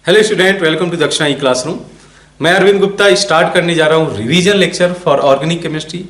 Hello student, welcome to दक्षिणा ई classroom. मैं Arvind Gupta start करने जा रहा हूँ revision lecture for organic chemistry.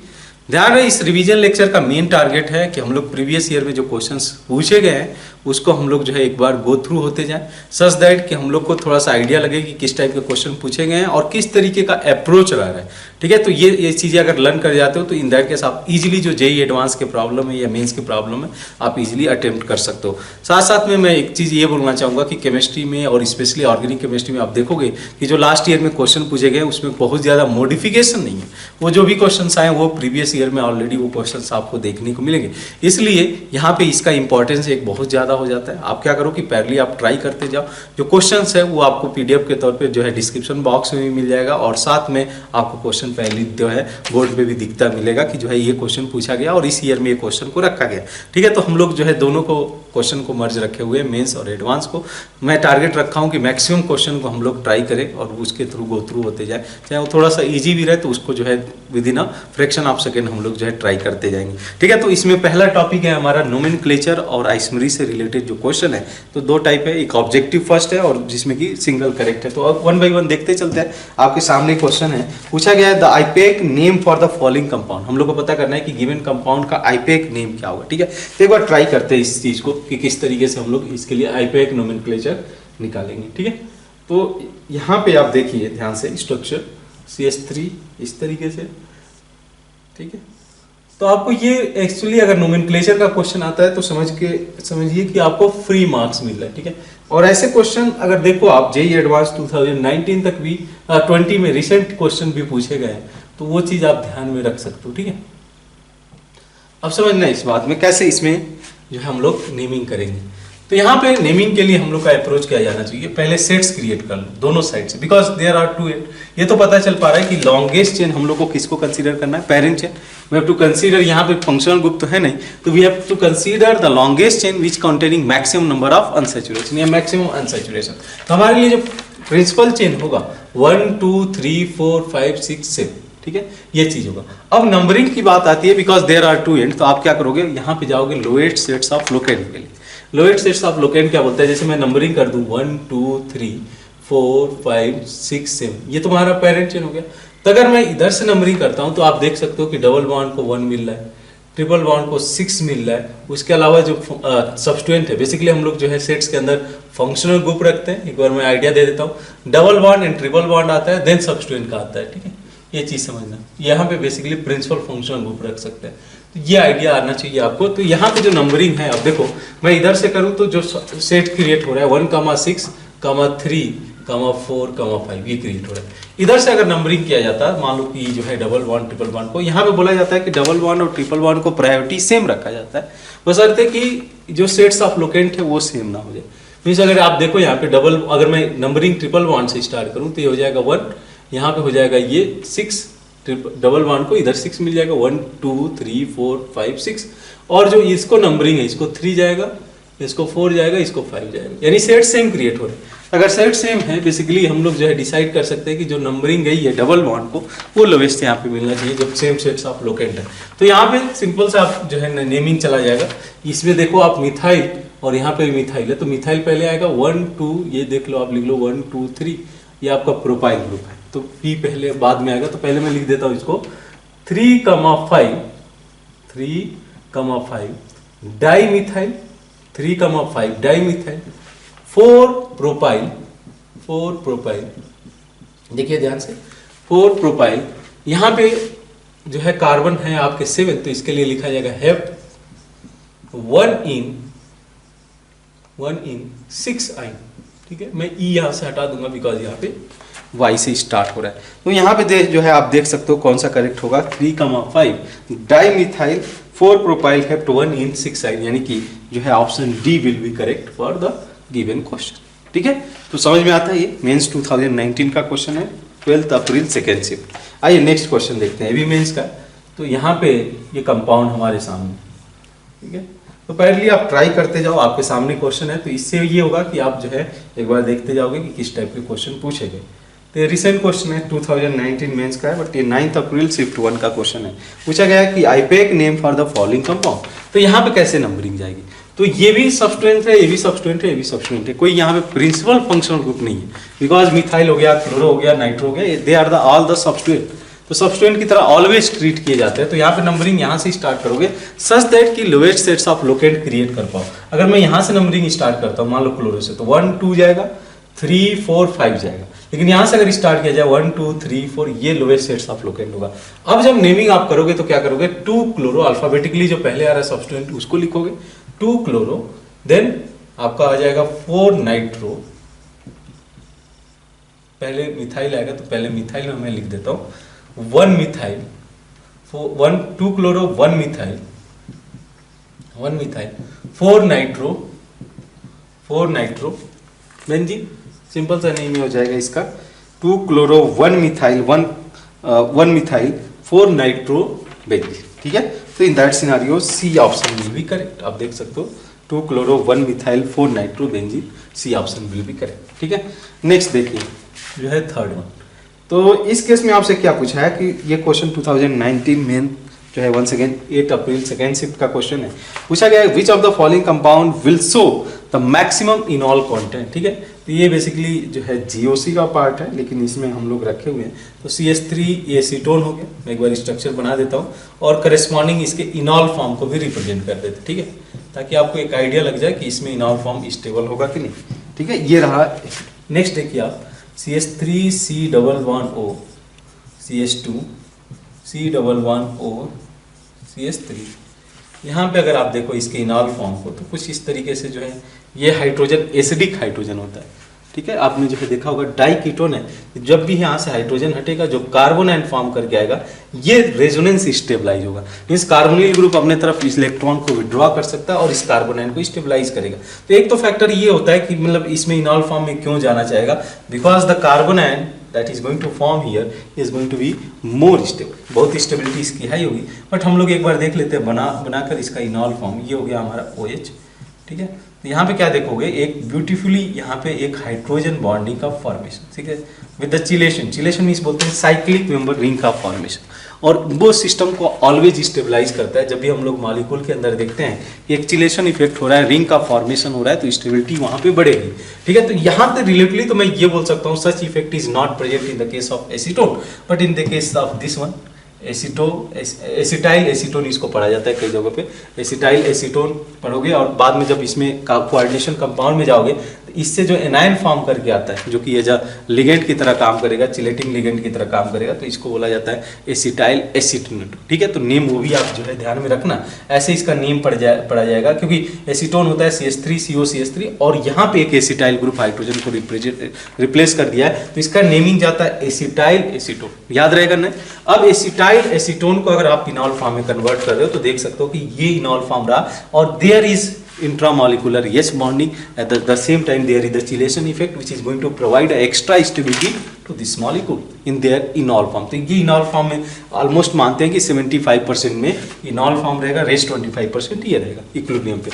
ध्यान रहे, इस रिवीजन लेक्चर का मेन टारगेट है कि हम लोग प्रीवियस ईयर में जो क्वेश्चंस पूछे गए हैं उसको हम लोग जो है एक बार गो थ्रू होते जाएं, सच दैट कि हम लोग को थोड़ा सा आइडिया लगे कि किस टाइप के क्वेश्चन पूछे गए हैं और किस तरीके का अप्रोच रहा है। ठीक है, तो ये चीज़ें अगर लर्न कर जाते हो तो इन दैट केस आप इजीली जो जेई एडवांस के प्रॉब्लम है या मेंस की प्रॉब्लम है आप इजीली अटेम्प्ट कर सकते हो। साथ साथ में मैं एक चीज़ ये बोलना चाहूँगा कि केमिस्ट्री में और स्पेशली ऑर्गेनिक केमिस्ट्री में आप देखोगे कि जो लास्ट ईयर में क्वेश्चन पूछे गए उसमें बहुत ज़्यादा मॉडिफिकेशन नहीं है। वो जो भी क्वेश्चन आए वो प्रीवियस ईयर में ऑलरेडी वो क्वेश्चंस आपको देखने को मिलेंगे, इसलिए यहाँ पे इसका इंपॉर्टेंस एक बहुत ज़्यादा हो जाता है। आप क्या करो कि पहले आप ट्राई करते जाओ, जो क्वेश्चंस है वो आपको पीडीएफ के तौर पे जो है डिस्क्रिप्शन बॉक्स में भी मिल जाएगा और साथ में आपको क्वेश्चन पहले जो है बोर्ड पे भी दिखता मिलेगा कि जो है ये क्वेश्चन पूछा गया और इस ईयर में ये क्वेश्चन को रखा गया। ठीक है, तो हम लोग जो है दोनों को क्वेश्चन को मर्ज रखे हुए मेंस और एडवांस को। मैं टारगेट रखा हूँ कि मैक्सिमम क्वेश्चन को हम लोग ट्राई करें और उसके थ्रू गो थ्रू होते जाए, चाहे वो थोड़ा सा इजी भी रहे तो उसको जो है with in a fraction of second हम लोग जो है ट्राई करते जाएंगे। ठीक है, तो इसमें पहला टॉपिक है हमारा नोमेनक्लेचर और आइसोमरी से रिलेटेड जो क्वेश्चन है। तो दो टाइप है, एक ऑब्जेक्टिव फर्स्ट है और जिसमें कि सिंगल करेक्ट है। तो अब वन बाई वन देखते चलते हैं। आपके सामने क्वेश्चन है, पूछा गया है the IUPAC name for the following compound. हम लोग को पता करना है कि गिवन कंपाउंड का आईपीएक नेम क्या होगा। ठीक है, तो एक बार ट्राई करते हैं इस चीज को कि किस तरीके से हम लोग इसके लिए आईपीएक नोमेनक्लेचर निकालेंगे। ठीक है, तो यहाँ पे आप देखिए ध्यान से स्ट्रक्चर CH3 इस तरीके से। ठीक है, तो आपको ये एक्चुअली अगर नोमेनक्लेचर का क्वेश्चन आता है तो समझिए कि आपको फ्री मार्क्स मिल रहा है। ठीक है, और ऐसे क्वेश्चन अगर देखो आप जेई एडवांस 2019 तक भी 20 में रिसेंट क्वेश्चन भी पूछे गए हैं तो वो चीज आप ध्यान में रख सकते हो। ठीक है, अब समझना इस बात में कैसे इसमें जो है हम लोग नेमिंग करेंगे। तो यहाँ पे नेमिंग के लिए हम लोग का अप्रोच किया जाना चाहिए, पहले सेट्स क्रिएट कर लो दोनों साइड से, because there are two end. ये तो पता चल पा रहा है कि लॉन्गेस्ट चेन हम लोग को किसको कंसीडर करना है, parent chain. We have to consider, यहाँ पे फंक्शनल ग्रुप तो है नहीं, तो we have to consider the longest chain which containing maximum number of unsaturation या मैक्सिमम अनसैचुरेशन। तो हमारे लिए जो प्रिंसिपल चेन होगा 1 2 3 4 5 6 7। ठीक है, ये चीज होगा। अब नंबरिंग की बात आती है, because there are two end, तो आप क्या करोगे यहाँ पे जाओगे लोएस्ट सेट्स ऑफ लोकेंट के लिए। लोएस्ट सेट्स ऑफ लोकेंट क्या बोलता है, जैसे मैं नंबरिंग कर दूं 1 2 3 4 5 6 7, ये तुम्हारा पेरेंट चेन हो गया। तो अगर मैं इधर से नंबरिंग करता हूं तो आप देख सकते हो कि डबल बॉन्ड को 1 मिल रहा है, ट्रिपल बॉन्ड को 6 मिल रहा है। उसके अलावा जो सब्स्टिट्यूएंट है, बेसिकली हम लोग जो है सेट्स के अंदर फंक्शनल ग्रुप रखते हैं। एक बार मैं आइडिया दे देता हूँ, double bond and triple bond आता है, देन सब्स्टिट्यूएंट का आता है। ठीक है, ये चीज समझना, यहाँ पे बेसिकली प्रिंसिपल फंक्शनल ग्रुप रख सकते हैं, तो ये आइडिया आना चाहिए आपको। तो यहाँ पे जो नंबरिंग है, अब देखो मैं इधर से करूँ तो जो सेट क्रिएट हो रहा है 1 6 3 4 5 ये क्रिएट हो रहा है। इधर से अगर नंबरिंग किया जाता है, मान लो कि जो है डबल बॉन्ड ट्रिपल बॉन्ड को, यहाँ पे बोला जाता है कि डबल बॉन्ड और ट्रिपल बॉन्ड को प्रायोरिटी सेम रखा जाता है, बशर्ते कि जो सेट्स ऑफ लोकेंट है वो सेम ना हो जाए। मीन्स अगर आप देखो यहाँ पे डबल, अगर मैं नंबरिंग ट्रिपल बॉन्ड से स्टार्ट करूँ तो ये हो जाएगा 1, यहाँ पे हो जाएगा ये 6, डबल बॉन्ड को इधर 6 मिल जाएगा, 1 2 3 4 5 6, और जो इसको नंबरिंग है इसको 3 जाएगा, इसको 4 जाएगा, इसको 5 जाएगा, यानी सेट सेम क्रिएट हो रहे हैं। अगर सेट सेम है, बेसिकली हम लोग जो है डिसाइड कर सकते हैं कि जो नंबरिंग गई है डबल बॉन्ड को वो लोवेस्ट यहाँ पे मिलना चाहिए जब सेम सेट्स ऑफ लोकेंट है। तो यहाँ पे सिंपल से आप जो है नेमिंग चला जाएगा। इसमें देखो आप मिथाइल और यहाँ पे मिथाइल है, तो मिथाइल पहले आएगा 1 2, ये देख लो आप लिख लो 1 2 3, ये आपका प्रोपाइल ग्रुप है, तो P पहले बाद में आएगा। तो पहले मैं लिख देता हूँ इसको 3 5 di methyl, 3 5 di methyl, 4 propyl. देखिए ध्यान से 4 प्रोपाइल, यहाँ पे जो है कार्बन है आपके 7, तो इसके लिए लिखा जाएगा हेप 1 in 6 आइन। ठीक है, मैं E यहाँ से हटा दूंगा बिकॉज यहाँ पे Y से स्टार्ट हो रहा है। तो यहाँ पे जो है आप देख सकते हो कौन सा करेक्ट होगा, 3 5 डाईमिथाइल 4 प्रोपाइल हेप्ट 1 in 6 आइन, यानी कि जो है option D will be correct for the given question. ठीक है, तो समझ में आता है, ये मेंस 2019 का क्वेश्चन है, 12 अप्रैल सेकेंड शिफ्ट। आइए नेक्स्ट क्वेश्चन देखते हैं, अभी मेंस का। तो यहाँ पे ये कंपाउंड हमारे सामने, ठीक है, तो पहले आप ट्राई करते जाओ, आपके सामने क्वेश्चन है, तो इससे ये होगा कि आप जो है एक बार देखते जाओगे कि किस टाइप के क्वेश्चन पूछे गए। तो ये रिसेंट क्वेश्चन है, 2019 मेंस का है, बट ये 9 अप्रैल शिफ्ट 1 का क्वेश्चन है। पूछा गया कि IUPAC name for the following compound. तो यहाँ पे कैसे नंबरिंग जाएगी, तो ये भी सब्सटेंट है, ये भी सब्सटेंट है, ये भी सब्सटेंट है, कोई यहाँ पे प्रिंसिपल फंक्शनल ग्रुप नहीं है, बिकॉज मिथाइल हो गया, क्लोरो हो गया, नाइट्रो हो गया, they are the all the substituent, तो सब्सटेंट की तरह ऑलवेज ट्रीट किए जाते हैं। तो यहाँ पे नंबरिंग यहाँ से स्टार्ट करोगे सच दैट कि lowest sets of locant create कर पाओ। अगर मैं यहाँ से नंबरिंग स्टार्ट करता हूँ, मान लो क्लोरो से, तो 1 2 जाएगा, 3 4 5 जाएगा, लेकिन यहाँ से अगर स्टार्ट किया जाए 1 2 3 4, ये लोएस्ट सेट्स ऑफ लोकेंट होगा। अब जब नेमिंग आप करोगे तो क्या करोगे, 2 क्लोरो अल्फाबेटिकली जो पहले आ रहा है सब्सटेंट उसको लिखोगे, 2 क्लोरो, देन आपका आ जाएगा 4 नाइट्रो, पहले मिथाइल आएगा तो पहले मिथाइल में मैं लिख देता हूँ 1 methyl, 2 chloro 1 methyl, 4 nitro, 4 nitro benzene, simple सा नेम हो जाएगा इसका, 2 chloro 1 methyl, 1 methyl 4 nitro benzene. ठीक है, तो in that scenario C option will be correct. आप देख सकते हो 2 chloro 1 methyl 4 nitro benzene, C option will be correct. ठीक है, नेक्स्ट देखिए जो है थर्ड वन। तो इस केस में आपसे क्या पूछा है कि ये क्वेश्चन 2019 में जो है once again 8 April second shift का क्वेश्चन है। पूछा गया है which of the following compound will show the maximum enol content. ठीक है, तो ये बेसिकली जो है जीओसी का पार्ट है, लेकिन इसमें हम लोग रखे हुए हैं। तो CH3 ये एसीटोन हो गया, मैं एक बार स्ट्रक्चर बना देता हूँ और करस्पॉन्डिंग इसके इनॉल फॉर्म को भी रिप्रेजेंट कर देते। ठीक है, ताकि आपको एक आइडिया लग जाए कि इसमें इनॉल फॉर्म स्टेबल होगा कि नहीं। ठीक है, ये रहा। नेक्स्ट देखिए आप CH3 C11O, CH2 C11O, CH3, यहाँ पे अगर आप देखो इसके इनॉल फॉर्म को तो कुछ इस तरीके से जो है ये हाइड्रोजन एसिडिक हाइड्रोजन होता है। ठीक है, आपने जो है देखा होगा डाई कीटोन है, जब भी यहाँ से हाइड्रोजन हटेगा जो कार्बन आयन फॉर्म करके आएगा ये रेजोनेंस स्टेबलाइज होगा, मींस कार्बोनिल ग्रुप अपने तरफ इस इलेक्ट्रॉन को विड्रॉ कर सकता है और इस कार्बन आयन को स्टेबलाइज करेगा। तो एक तो फैक्टर ये होता है कि मतलब इसमें इनॉल फॉर्म में क्यों जाना चाहेगा, because the carbon ion that is going to form here is going to be more stable, बहुत स्टेबिलिटी इसकी हाई होगी। बट हम लोग एक बार देख लेते हैं बनाकर इसका इनॉल फॉर्म, ये हो गया हमारा OH। ठीक है, तो यहाँ पे क्या देखोगे, एक ब्यूटीफुली यहाँ पे एक हाइड्रोजन बॉन्डिंग का फॉर्मेशन। ठीक है, with the chelation, chelation means बोलते हैं साइक्लिक मेंबर रिंग का फॉर्मेशन, और वो सिस्टम को ऑलवेज स्टेबलाइज करता है। जब भी हम लोग मॉलिक्यूल के अंदर देखते हैं कि एक चिलेशन इफेक्ट हो रहा है, रिंग का फॉर्मेशन हो रहा है, तो स्टेबिलिटी वहाँ पे बढ़ेगी। ठीक है, तो यहाँ पे रिलेटिवली तो मैं ये बोल सकता हूँ such effect is not present in the case of acetone, but in the case of this one acetyl acetone इसको पढ़ा जाता है कई जगहों पे, एसिटाइल एसीटोन पढ़ोगे और बाद में जब इसमें कोऑर्डिनेशन कंपाउंड में जाओगे तो इससे जो एनायन फॉर्म करके आता है जो कि एज लिगेंड की तरह काम करेगा, चिलेटिंग लिगेंड की तरह काम करेगा, तो इसको बोला जाता है एसिटाइल एसीटोन। ठीक है, तो नेम वो भी आप जो है ध्यान में रखना, ऐसे इसका नेम पढ़ा जाएगा क्योंकि एसीटोन होता है CH3COCH3 और यहाँ पे एक एसिटाइल ग्रुप हाइड्रोजन को रिप्लेस कर दिया है, तो इसका नेमिंग जाता है एसिटाइल एसीटोन, याद रहेगा ना। अब एसिटाइल एसीटोन को अगर आप इनॉल फॉर्म में कन्वर्ट कर रहे हो तो देख सकते हो कि ये इनॉल फॉर्म रहा और there is intramolecular yes bonding, at the same time there is the chelation effect which is going to provide extra stability to this molecule in their enol form। तो ये enol form में almost मानते हैं कि 75% में enol form रहेगा, rest 25% ये रहेगा इक्विलिब्रियम पे।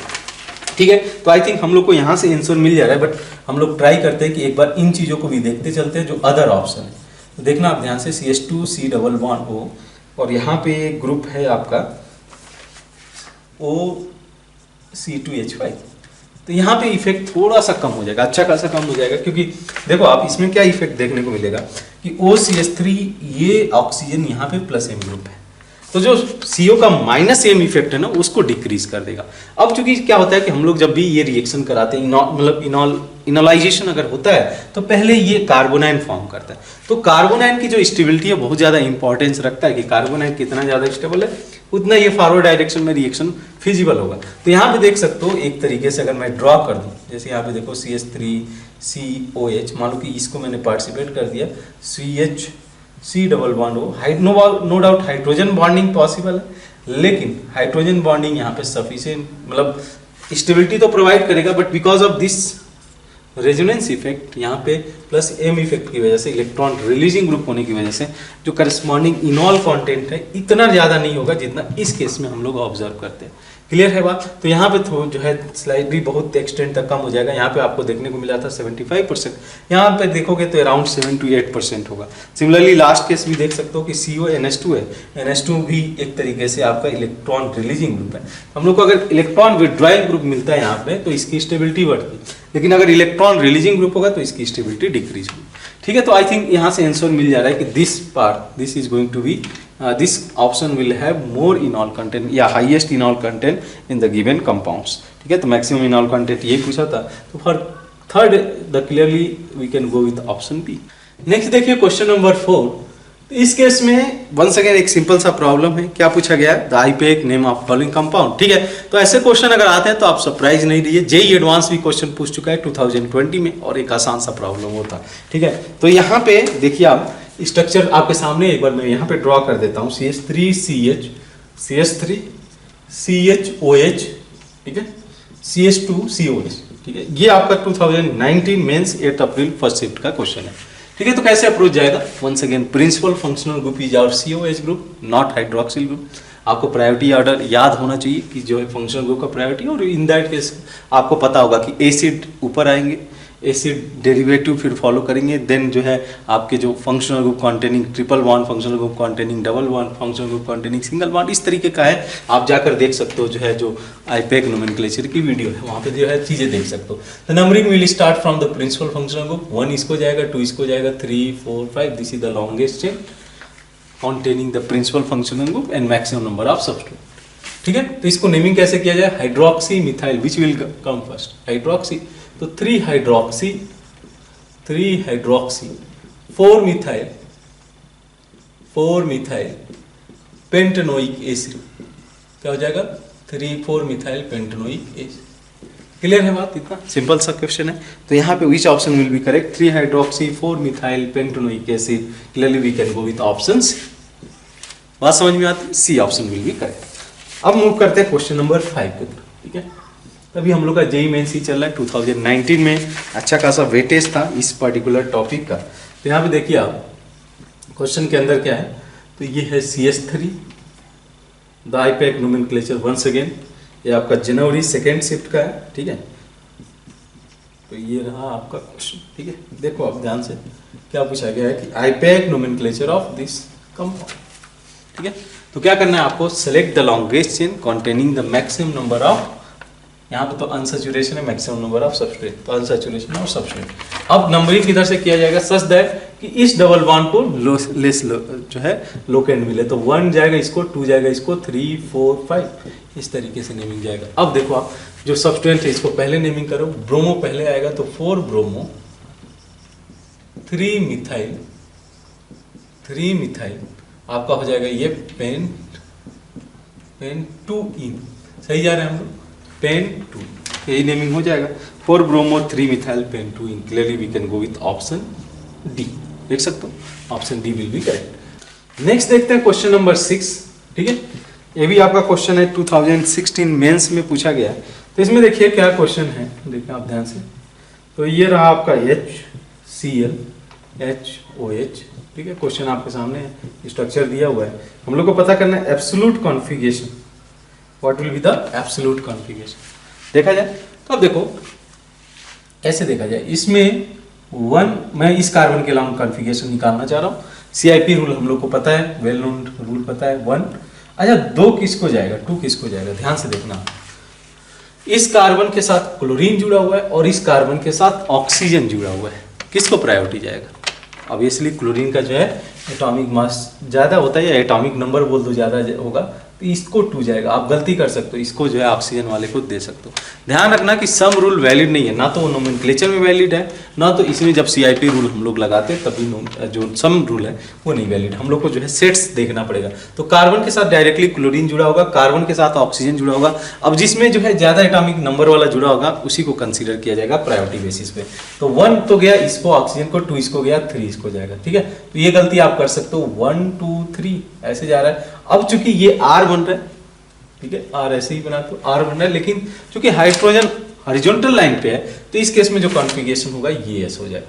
ठीक है, तो आई थिंक हम लोग को यहाँ से आंसर मिल जा रहा है, बट हम लोग ट्राई करते हैं कि एक बार इन चीज़ों को भी देखते चलते हैं जो अदर ऑप्शन है। तो देखना आप ध्यान से CH2 C11O और यहाँ पे ग्रुप है आपका C2H5, तो यहाँ पे इफेक्ट थोड़ा सा कम हो जाएगा, अच्छा खासा कम हो जाएगा, क्योंकि देखो आप इसमें क्या इफेक्ट देखने को मिलेगा कि OCH3 ये ऑक्सीजन यहाँ पे +M ग्रुप है, तो जो CO का -M इफेक्ट है ना उसको डिक्रीज कर देगा। अब चूंकि क्या होता है कि हम लोग जब भी ये रिएक्शन कराते हैं, मतलब इनोलाइजेशन अगर होता है तो पहले ये कार्बोनाइन फॉर्म करता है, तो कार्बोनाइन की जो स्टेबिलिटी है बहुत ज़्यादा इंपॉर्टेंस रखता है कि कार्बोनाइन कितना ज़्यादा स्टेबल है उतना ये फॉरवर्ड डायरेक्शन में रिएक्शन फिजिबल होगा। तो यहाँ पे देख सकते हो एक तरीके से अगर मैं ड्रॉ कर दूँ, जैसे यहाँ पे देखो CH3COH, मान लो कि इसको मैंने पार्टिसिपेट कर दिया, CH3 no doubt hydrogen bonding possible है, लेकिन हाइड्रोजन बॉन्डिंग यहाँ पे सफिशिएंट मतलब स्टेबिलिटी तो प्रोवाइड करेगा, but because of this resonance effect यहाँ पे +M इफेक्ट की वजह से, इलेक्ट्रॉन रिलीजिंग ग्रुप होने की वजह से जो करस्पॉन्डिंग इनॉल कंटेंट है इतना ज़्यादा नहीं होगा जितना इस केस में हम लोग ऑब्जर्व करते हैं। क्लियर है बात। तो यहाँ पे जो है स्लाइडली बहुत एक्सटेंड तक कम हो जाएगा। यहाँ पे आपको देखने को मिला था 75%, यहाँ पे देखोगे तो अराउंड 7 to 8% होगा। सिमिलरली लास्ट केस भी देख सकते हो कि CONH2 है, NH2 भी एक तरीके से आपका इलेक्ट्रॉन रिलीजिंग ग्रुप है। हम लोग को अगर इलेक्ट्रॉन विड्रॉइंग ग्रुप मिलता है यहाँ पे तो इसकी स्टेबिलिटी बढ़ती है, लेकिन अगर इलेक्ट्रॉन रिलीजिंग ग्रुप होगा तो इसकी स्टेबिलिटी डिक्रीज होगी। ठीक है, तो आई थिंक यहाँ से आंसर मिल जा रहा है कि this part, this is going to be this option will have more enol content या highest enol content in the given compounds। ठीक है, तो maximum enol content ये पूछा था। तो for third the clearly we can go with option B। Next देखिए question number 4। तो इस केस में वंस अगेन एक सिंपल सा प्रॉब्लम है। क्या पूछा गया है? The IUPAC name of following compound. ठीक है, तो ऐसे क्वेश्चन अगर आते हैं तो आप सरप्राइज नहीं रहिए। जेईई एडवांस भी क्वेश्चन पूछ चुका है 2020 में और एक आसान सा प्रॉब्लम होता। ठीक है, तो यहाँ पे देखिए आप स्ट्रक्चर आपके सामने एक बार मैं यहाँ पे ड्रॉ कर देता हूँ। CH3CH, CH3 CHOH, ठीक है, CH2COH। ठीक है, ये आपका 2019 मेंस 8 अप्रैल फर्स्ट शिफ्ट का क्वेश्चन है। ठीक है, तो कैसे अप्रोच जाएगा? Once again principal functional group is our COH group, not hydroxyl group. आपको प्रायोरिटी ऑर्डर याद होना चाहिए कि जो है फंक्शनल ग्रुप का प्रायोरिटी, और इन दैट केस आपको पता होगा कि एसिड ऊपर आएंगे, एसिड डेरिवेटिव फिर फॉलो करेंगे, देन जो है आपके जो functional group containing triple bond, functional group containing double bond, functional group containing single bond, इस तरीके का है। आप जाकर देख सकते हो, जो है जो आईपीएक नोमेनक्लेचर की वीडियो है वहाँ पे जो है चीज़ें देख सकते हो। तो numbering will start from the principal functional group. 1 इसको जाएगा, 2 इसको जाएगा, 3 4 5, this is the longest chain containing the principal functional group and maximum number of substitute. ठीक है, तो इसको नेमिंग कैसे किया जाए? Hydroxy methyl, which will come first? Hydroxy, तो 3 हाइड्रोक्सी 4 मिथाइल पेंटेनोइक एसिड। क्या हो जाएगा? 3 4 मिथाइल पेंटेनोइक एसिड। क्लियर है बात? इतना सिंपल सा क्वेश्चन है। तो यहाँ पे which option will be correct? 3 hydroxy 4 methyl pentanoic acid. Clearly we can go with options. बात समझ में आती है? C option will be correct. अब मूव करते हैं क्वेश्चन नंबर 5 के ऊपर। ठीक है, अभी हम लोग का जेईई मेंस ही चल रहा है। 2019 में अच्छा खासा वेटेज था इस पर्टिकुलर टॉपिक का। तो यहाँ पे देखिए आप क्वेश्चन के अंदर क्या है, तो ये है CH3, the IUPAC nomenclature once again, ये आपका जनवरी 2nd शिफ्ट का है। ठीक है, तो ये रहा आपका क्वेश्चन। ठीक है, देखो आप ध्यान से, क्या पूछा गया है कि आईपीएक नोमेनक्लेचर ऑफ दिस कंपाउंड। ठीक है, तो क्या करना है आपको? Select the longest chain containing the maximum number of, यहाँ पे तो अनसैचुरेशन है, मैक्सिमम नंबर ऑफ सब्सट्रेट, तो अनसैचुरेशन और सब्सट्रेट। अब नंबरिंग किधर से किया जाएगा? सच दैट कि इस डबल बॉन्ड को जो है लोकेंड मिले, तो 1 जाएगा इसको, 2 जाएगा इसको, 3 4 5, इस तरीके से नेमिंग जाएगा। अब देखो आप जो सब्सटेंट है इसको पहले नेमिंग करो। ब्रोमो पहले आएगा तो 4 ब्रोमो 3 मिथाइल आपका हो जाएगा ये पेन 2 इन। सही जा रहे हैं हम लोग? पेन 2, यही नेमिंग हो जाएगा। 4 bromo 3 methyl pent 2 yne. Clearly we can go with option D. देख सकते हो, option D will be correct. Next देखते हैं क्वेश्चन नंबर 6। ठीक है, ये भी आपका क्वेश्चन है 2016 मेंस में पूछा गया है। तो इसमें देखिए क्या क्वेश्चन है, देखिए आप ध्यान से। तो ये रहा आपका HCl HOH। ठीक है, क्वेश्चन आपके सामने है, स्ट्रक्चर दिया हुआ है। हम लोग को पता करना है absolute configuration. What will be the absolute configuration? देखा जाए तो अब देखो ऐसे देखा जाए, इसमें 1 मैं इस कार्बन के अलावा कॉन्फ़िगरेशन निकालना चाह रहा हूँ। CIP रूल हम लोग को पता है, वेल नोन रूल पता है 1। अच्छा 2 किसको जाएगा, 2 किसको जाएगा? ध्यान से देखना, इस कार्बन के साथ क्लोरीन जुड़ा हुआ है और इस कार्बन के साथ ऑक्सीजन जुड़ा हुआ है। किसको प्रायोरिटी जाएगा? ऑब्वियसली क्लोरीन का जो है एटॉमिक मास ज़्यादा होता है, या एटॉमिक नंबर बोल दो ज़्यादा होगा, तो इसको 2 जाएगा। आप गलती कर सकते हो, इसको जो है ऑक्सीजन वाले को दे सकते हो। ध्यान रखना कि सम रूल वैलिड नहीं है, ना तो वो नोमेनक्लेचर में वैलिड है, ना तो इसमें जब CIP रूल हम लोग लगाते हैं तभी जो सम रूल है वो नहीं वैलिड। हम लोग को जो है सेट्स देखना पड़ेगा। तो कार्बन के साथ डायरेक्टली क्लोरीन जुड़ा होगा, कार्बन के साथ ऑक्सीजन जुड़ा होगा। अब जिसमें जो है ज़्यादा एटॉमिक नंबर वाला जुड़ा होगा उसी को कंसिडर किया जाएगा प्रायोरिटी बेसिस पे। तो 1 तो गया इसको ऑक्सीजन को, 2 इसको गया, 3 इसको जाएगा। ठीक है, तो ये गलती आप कर सकते हो, 1 2 3 ऐसे जा रहा है। अब चूंकि ये R बन रहा है, ठीक है, R ऐसे ही बना तो R बन रहा है, लेकिन चूंकि हाइड्रोजन हॉरिजॉन्टल लाइन पे है तो इस केस में जो कॉन्फ़िगरेशन होगा ये S हो जाएगा।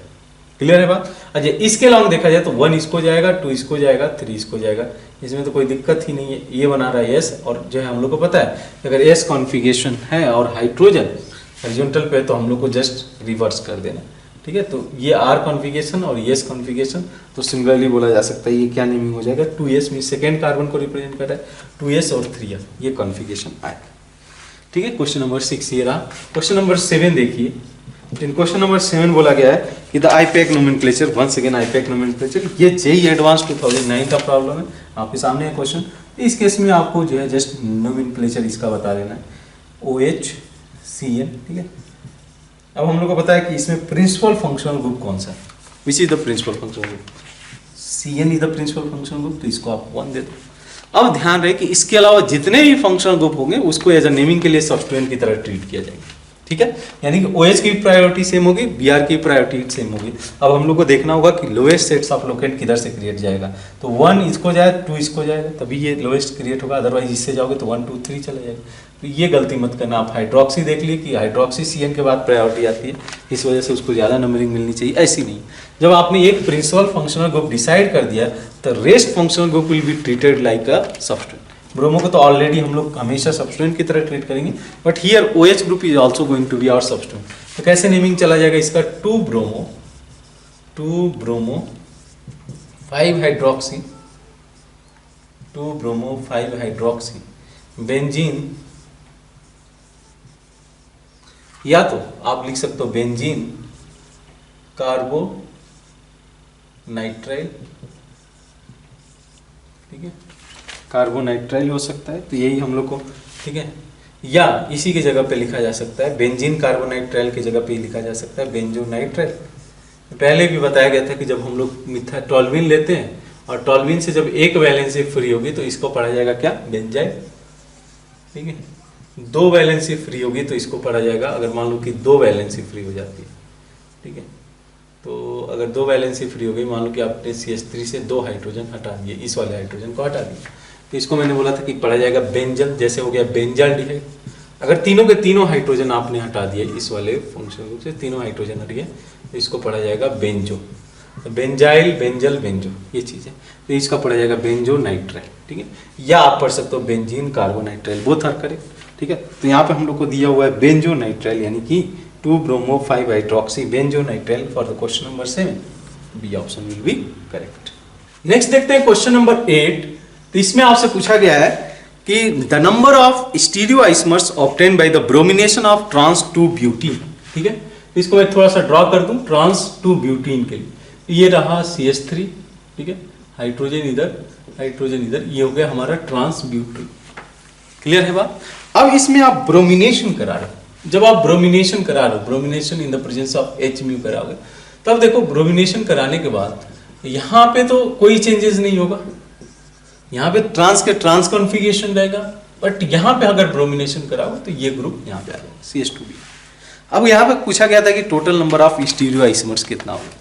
क्लियर है बात। अच्छा इसके अलावा देखा जाए तो 1 इसको जाएगा, 2 इसको जाएगा, 3 इसको जाएगा, इसमें तो कोई दिक्कत ही नहीं है। ये बना रहा है एस, और जो है हम लोग को पता है अगर एस कॉन्फ़िगरेशन है और हाइड्रोजन हॉरिजॉन्टल पे तो हम लोग को जस्ट रिवर्स कर देना, ठीक है। तो ये आर कॉन्फ़िगरेशन और एस कॉन्फ़िगरेशन, तो सिमिलरली बोला जा सकता है ये क्या नेमिंग हो जाएगा, 2s में सेकेंड कार्बन को रिप्रेजेंट कर रहा है, 2s और 3f ये कॉन्फ़िगरेशन आएगा, ठीक है। क्वेश्चन नंबर 6 ये रहा। क्वेश्चन नंबर 7 देखिए, इन क्वेश्चन नंबर 7 बोला गया है कि the IUPAC nomenclature, once again IUPAC nomenclature, ये जेईई एडवांस 2009 का प्रॉब्लम है, आपके सामने है क्वेश्चन। इस केस में आपको जो है जस्ट नोमेनक्लेचर इसका बता देना है, OHCN, ठीक है। अब हम लोग को पता है कि इसमें प्रिंसिपल फंक्शनल ग्रुप कौन सा है, which is the principal functional group, CN is the principal functional group, तो इसको आप 1 दे दो। अब ध्यान रहे कि इसके अलावा जितने भी फंक्शनल ग्रुप होंगे उसको एज अ नेमिंग के लिए सब्स्टिट्यूएंट की तरह ट्रीट किया जाएगा, ठीक है। यानी कि OH की प्रायोरिटी सेम होगी, BR की प्रायोरिटी सेम होगी। अब हम लोग को देखना होगा कि लोएस्ट सेट्स ऑफ लोकेंट किधर से क्रिएट जाएगा, तो 1 इसको जाए, 2 इसको जाएगा, तभी ये लोएस्ट क्रिएट होगा, अदरवाइज इससे जाओगे तो 1 2 3 चला जाएगा। तो ये गलती मत करना। आप हाइड्रोक्सी देख लिए कि हाइड्रोक्सी CN के बाद प्रायोरिटी आती है, इस वजह से उसको ज़्यादा नंबरिंग मिलनी चाहिए, ऐसी नहीं। जब आपने एक प्रिंसिपल फंक्शनल ग्रुप डिसाइड कर दिया तो rest functional group will be treated like a substituent. Bromo को तो ऑलरेडी हम लोग हमेशा सब्स्टिट्यूएंट की तरह ट्रीट करेंगे, but here OH group is also going to be our substituent. तो कैसे नेमिंग चला जाएगा इसका, 2 bromo 5 hydroxy, 2 bromo 5 hydroxy benzene, या तो आप लिख सकते हो बेंजीन कार्बो नाइट्राइल, ठीक है, कार्बोनाइट्राइल हो सकता है, तो यही हम लोग को, ठीक है। या इसी की जगह पे लिखा जा सकता है बेंजीन कार्बोनाइट्राइल की जगह पे लिखा जा सकता है बेंजोनाइट्राइल। पहले भी बताया गया था कि जब हम लोग टॉल्विन लेते हैं और टॉल्विन से जब एक वैलेंसी फ्री होगी तो इसको पढ़ा जाएगा क्या, बेंजाइल, ठीक है। 2 वैलेंसी फ्री होगी तो इसको पढ़ा जाएगा, अगर मान लो कि 2 वैलेंसी फ्री हो जाती है, ठीक है। तो अगर 2 वैलेंसी फ्री हो गई, मान लो कि आपने CH3 से 2 हाइड्रोजन हटा दिए, इस वाले हाइड्रोजन को हटा दिया, तो इसको मैंने बोला था कि पढ़ा जाएगा बेंजल, जैसे हो गया बेंजाल्डिहाइड। अगर तीनों के तीनों हाइड्रोजन आपने हटा दिए, इस वाले फंक्शन ग्रुप से तीनों हाइड्रोजन हट गए, तो इसको पढ़ा जाएगा बेंजो, तो बेंजाइल, बेंजल, बेंजो ये चीज़ है, तो इसका पढ़ा जाएगा बेंजो नाइट्राइल, ठीक है। या आप पढ़ सकते हो benzene carbonitrile, both are correct, ठीक है। तो यहाँ पे हम लोग को दिया हुआ है बेंजो नाइट्राइल, यानी कि 2 bromo 5 hydroxy benzo nitrile for the question number 7, B option will be correct. Next देखते हैं क्वेश्चन नंबर 8। तो इसमें आपसे पूछा गया है कि the number of stereo isomers obtain by the bromination of trans 2 butene, ठीक है। तो इसको मैं थोड़ा सा ड्रॉ कर दूं ट्रांस 2 ब्यूटीन के लिए, ये रहा CH3, ठीक है, हाइड्रोजन इधर, ये हो गया हमारा ट्रांस ब्यूटीन, क्लियर है बात। अब इसमें आप ब्रोमिनेशन करा रहे हो, जब आप ब्रोमिनेशन करा रहे हो, bromination in the presence of H- कराओगे, तब देखो ब्रोमिनेशन कराने के बाद यहाँ पे तो कोई चेंजेस नहीं होगा, यहाँ पे ट्रांस के ट्रांस कॉन्फ़िगरेशन रहेगा, बट यहाँ पे अगर ब्रोमिनेशन कराओ तो ये ग्रुप यहाँ पे आ जाएगा CH2B। अब यहाँ पे पूछा गया था कि total number of stereo isomers कितना होगा,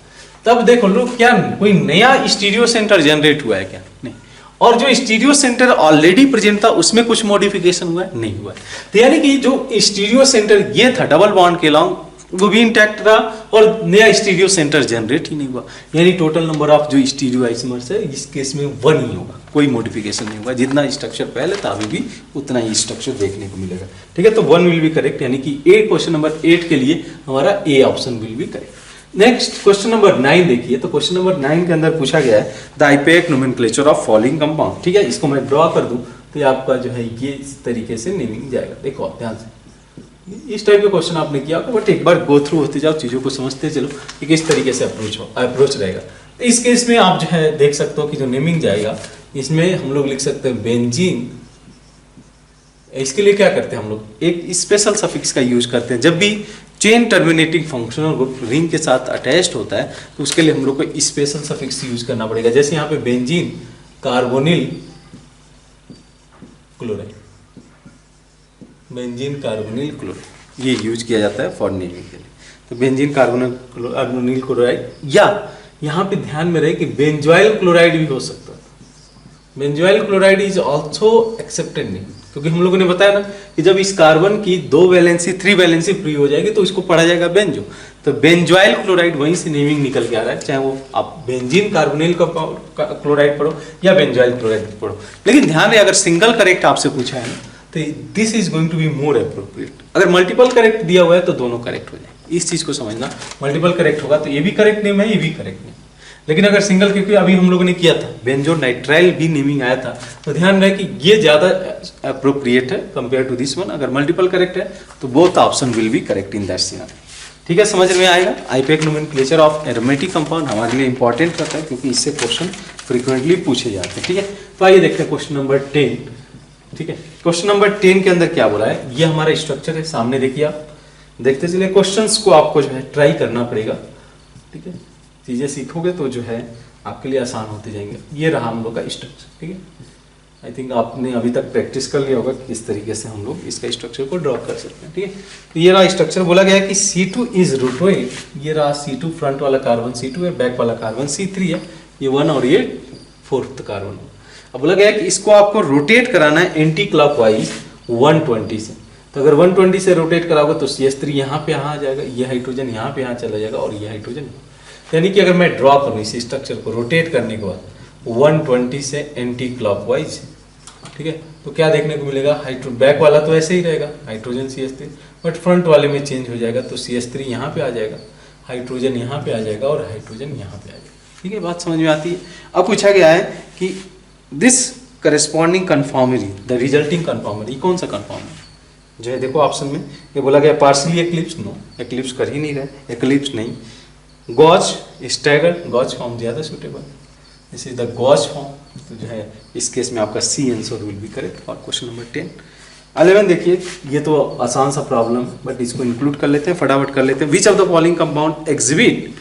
तब देखो लोग क्या कोई नया स्टीरियो सेंटर जनरेट हुआ है क्या, नहीं, और जो स्टीरियो सेंटर ऑलरेडी प्रेजेंट था उसमें कुछ मॉडिफिकेशन हुआ है, नहीं हुआ है। तो यानी कि जो स्टीरियो सेंटर ये था डबल बॉन्ड के लॉन्ग, वो भी इंटैक्ट रहा और नया स्टीरियो सेंटर जनरेट ही नहीं हुआ, यानी टोटल नंबर ऑफ जो स्टीरियो आइसोमर्स है इस केस में 1 ही होगा, कोई मॉडिफिकेशन नहीं होगा, जितना स्ट्रक्चर पहले था अभी भी उतना ही स्ट्रक्चर देखने को मिलेगा, ठीक है। तो 1 विल बी करेक्ट, यानी कि क्वेश्चन नंबर 8 के लिए हमारा A option will be correct. Next question number 9 देखिए, तो क्वेश्चन नंबर 9 के अंदर पूछा गया है the IUPAC nomenclature of following compound, ठीक है। इसको मैं ड्रॉ कर दूं तो ये आपका जो है ये इस तरीके से नेमिंग जाएगा, देखो ध्यान से, इस टाइप के क्वेश्चन आपने किया होगा, बट एक बार गो थ्रू होते जाओ, चीज़ों को समझते चलो कि किस तरीके से अप्रोच रहेगा। तो इस केस में आप जो है देख सकते हो कि जो नेमिंग जाएगा इसमें हम लोग लिख सकते हैं बेंजीन। इसके लिए क्या करते हैं हम लोग, एक स्पेशल सफिक्स का यूज करते हैं, जब भी chain terminating functional group ring के साथ अटैच्ड होता है तो उसके लिए हम लोग को स्पेशल सफिक्स यूज करना पड़ेगा। जैसे यहाँ पे benzene carbonyl chloride, benzene carbonyl chloride ये यूज किया जाता है फॉर नेमिंग के लिए। तो बेंजीन कार्बोनिल क्लोराइड, या यहाँ पे ध्यान में रहे कि बेंजोइल क्लोराइड भी हो सकता है, benzoyl chloride is also accepted name, क्योंकि हम लोगों ने बताया ना कि जब इस कार्बन की 2 वैलेंसी 3 वैलेंसी फ्री हो जाएगी तो इसको पढ़ा जाएगा बेंजो। तो बेंजोइल क्लोराइड वहीं से नेमिंग निकल के आ रहा है, चाहे वो आप बेंजीन कार्बोनिल का क्लोराइड पढ़ो या बेंजोइल क्लोराइड पढ़ो। लेकिन ध्यान रहे अगर सिंगल करेक्ट आपसे पूछा है ना तो this is going to be more appropriate. अगर मल्टीपल करेक्ट दिया हुआ है तो दोनों करेक्ट हो जाए, इस चीज को समझना। मल्टीपल करेक्ट होगा तो ये भी करेक्ट नेम है, ये भी करेक्ट नेम। लेकिन अगर सिंगल, क्योंकि अभी हम लोगों ने किया था बेंजोनाइट्राइल भी नेमिंग आया था, तो ध्यान रहे कि ये ज्यादा अप्रोप्रिएट है कंपेयर टू दिस वन। अगर मल्टीपल करेक्ट है तो both option will be correct in that scenario. ठीक है, समझ में आएगा। आईपीएक नोमेनक्लेचर ऑफ एरोमेटिक कंपाउंड हमारे लिए इंपॉर्टेंट रहता है क्योंकि इससे क्वेश्चन फ्रीक्वेंटली पूछे जाते हैं। ठीक है, तो आइए देखते हैं क्वेश्चन नंबर 10। ठीक है, क्वेश्चन नंबर 10 के अंदर क्या बोला है, ये हमारा स्ट्रक्चर है, सामने देखिए आप। देखते चलिए, क्वेश्चंस को आपको जो है ट्राई करना पड़ेगा। ठीक है, चीजें सीखोगे तो जो है आपके लिए आसान होते जाएंगे। ये रहा हम लोग का स्ट्रक्चर। ठीक है, आई थिंक आपने अभी तक प्रैक्टिस कर लिया होगा किस तरीके से हम लोग इसका स्ट्रक्चर को ड्रॉ कर सकते हैं। ठीक है, तो ये रहा स्ट्रक्चर। बोला गया है कि C2 इज रोटेट, ये रहा C2 फ्रंट वाला कार्बन C2 है, बैक वाला कार्बन C3 है, ये 1 और ये 4th कार्बन। अब बोला गया है कि इसको आपको रोटेट कराना है एंटी क्लॉकवाइज 120 से। तो अगर 120 से रोटेट कराओगे तो CH3 यहाँ पे यहाँ आ जाएगा, ये हाइड्रोजन यहाँ पे यहाँ चला जाएगा और ये हाइड्रोजन। यानी कि अगर मैं ड्रॉ करूँ इस स्ट्रक्चर को रोटेट करने के बाद 120 से एंटी क्लॉकवाइज, ठीक है, तो क्या देखने को मिलेगा, बैक वाला तो ऐसे ही रहेगा हाइड्रोजन CH3, बट फ्रंट वाले में चेंज हो जाएगा। तो CH3 यहाँ पे आ जाएगा, हाइड्रोजन यहाँ पे आ जाएगा और हाइड्रोजन यहाँ पे आ जाएगा। ठीक है, बात समझ में आती है। अब पूछा गया है कि दिस करस्पॉन्डिंग कन्फॉर्मरी, द रिजल्टिंग कन्फॉर्मरी, कौन सा कन्फॉर्मरी जो है, देखो ऑप्शन में ये बोला गया पार्शियली एक्लिप्स, नो एक्लिप्स कर ही नहीं रहे, एक्लिप्स नहीं। गॉज स्टैगर्ड, गॉज फॉर्म ज़्यादा suitable, this is the gauche form. तो जो है इस केस में आपका C answer will be correct. और क्वेश्चन नंबर 10 11 देखिए, ये तो आसान सा प्रॉब्लम है बट इसको इंक्लूड कर लेते हैं, फटाफट कर लेते हैं। विच of the following compound exhibit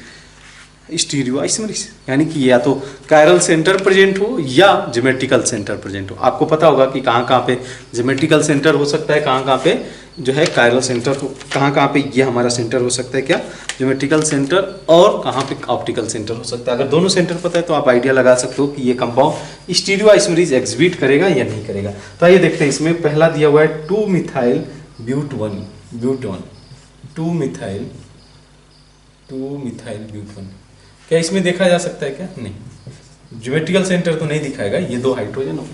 stereo isomerase, यानी कि या तो कायरल सेंटर प्रेजेंट हो या ज्योमेट्रिकल सेंटर प्रेजेंट हो। आपको पता होगा कि कहाँ कहाँ पे ज्योमेट्रिकल सेंटर हो सकता है, कहाँ कहाँ पे जो है कायरल सेंटर हो, कहाँ कहाँ पे ये हमारा सेंटर हो सकता है क्या ज्योमेट्रिकल सेंटर, और कहाँ पे ऑप्टिकल सेंटर हो सकता है। अगर दोनों सेंटर पता है तो आप आइडिया लगा सकते हो कि ये कंपाउंड स्टीरियो आइसोमरेज एग्जिबिट करेगा या नहीं करेगा। तो आइए देखते हैं, इसमें पहला दिया हुआ है 2-मिथाइल ब्यूट 2-मिथाइल ब्यूट 1। क्या इसमें देखा जा सकता है क्या, नहीं, ज्योमेट्रिकल सेंटर तो नहीं दिखाएगा, ये 2 हाइड्रोजन हो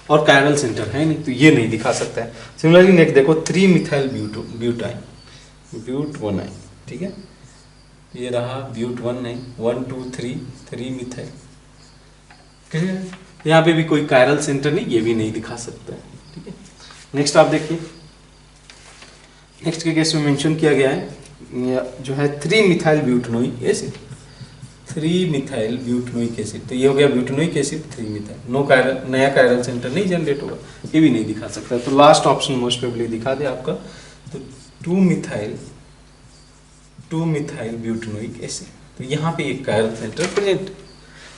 और कायरल सेंटर है नहीं, तो ये नहीं दिखा सकता है। सिमिलरली नेक्स्ट देखो 3-मिथाइल ब्यूट 1। ठीक है, ये रहा ब्यूट 1 1 2 3 मिथाइल। क्लियर, यहाँ पे भी कोई कायरल सेंटर नहीं, ये भी नहीं दिखा सकता है। ठीक है, नेक्स्ट आप देखिए, नेक्स्ट के केस में मेंशन किया गया है जो है 3-मिथाइल ब्यूटनोइक एसिड, 3-मिथाइल ब्यूटनोइक एसिड। तो ये हो गया ब्यूटनोइक एसिड 3-मिथाइल, नो कायरल, नया कायरल सेंटर नहीं जनरेट होगा, ये भी नहीं दिखा सकता। तो लास्ट ऑप्शन मोस्ट प्रोबेबली दिखा दे आपका, तो 2-मिथाइल ब्यूटनोइक एसिड। तो यहाँ पे एक कायरल सेंटर प्रेजेंट,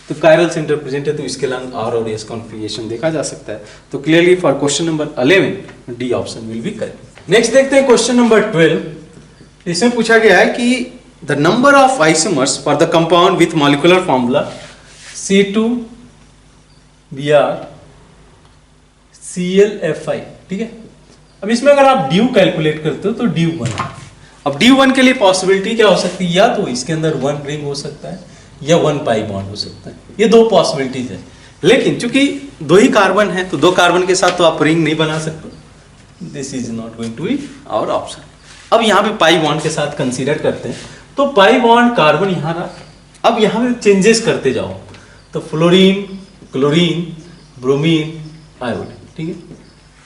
तो कायरल सेंटर प्रेजेंट है तो इसके लंग R और S कॉन्फ़िगरेशन देखा जा सकता है। तो clearly for question number 11 D option will be correct. Next देखते हैं क्वेश्चन नंबर 12। इसमें पूछा गया है कि the number of isomers for the compound with molecular formula C2Br ठीक है। अब इसमें अगर आप ड्यू कैलकुलेट करते हो तो ड्यू 1। अब ड्यू 1 के लिए पॉसिबिलिटी क्या हो सकती है, या तो इसके अंदर 1 रिंग हो सकता है या 1 पाई बॉन्ड हो सकता है, ये 2 पॉसिबिलिटीज है। लेकिन चूंकि 2 ही कार्बन है तो 2 कार्बन के साथ तो आप रिंग नहीं बना सकते, this is not going to be our option. अब यहाँ पे पाई बॉन्ड के साथ कंसीडर करते हैं, तो पाई बॉन्ड कार्बन यहाँ रहा, अब यहाँ पे चेंजेस करते जाओ, तो फ्लोरीन, क्लोरीन, ब्रोमीन, आयोडीन। ठीक है,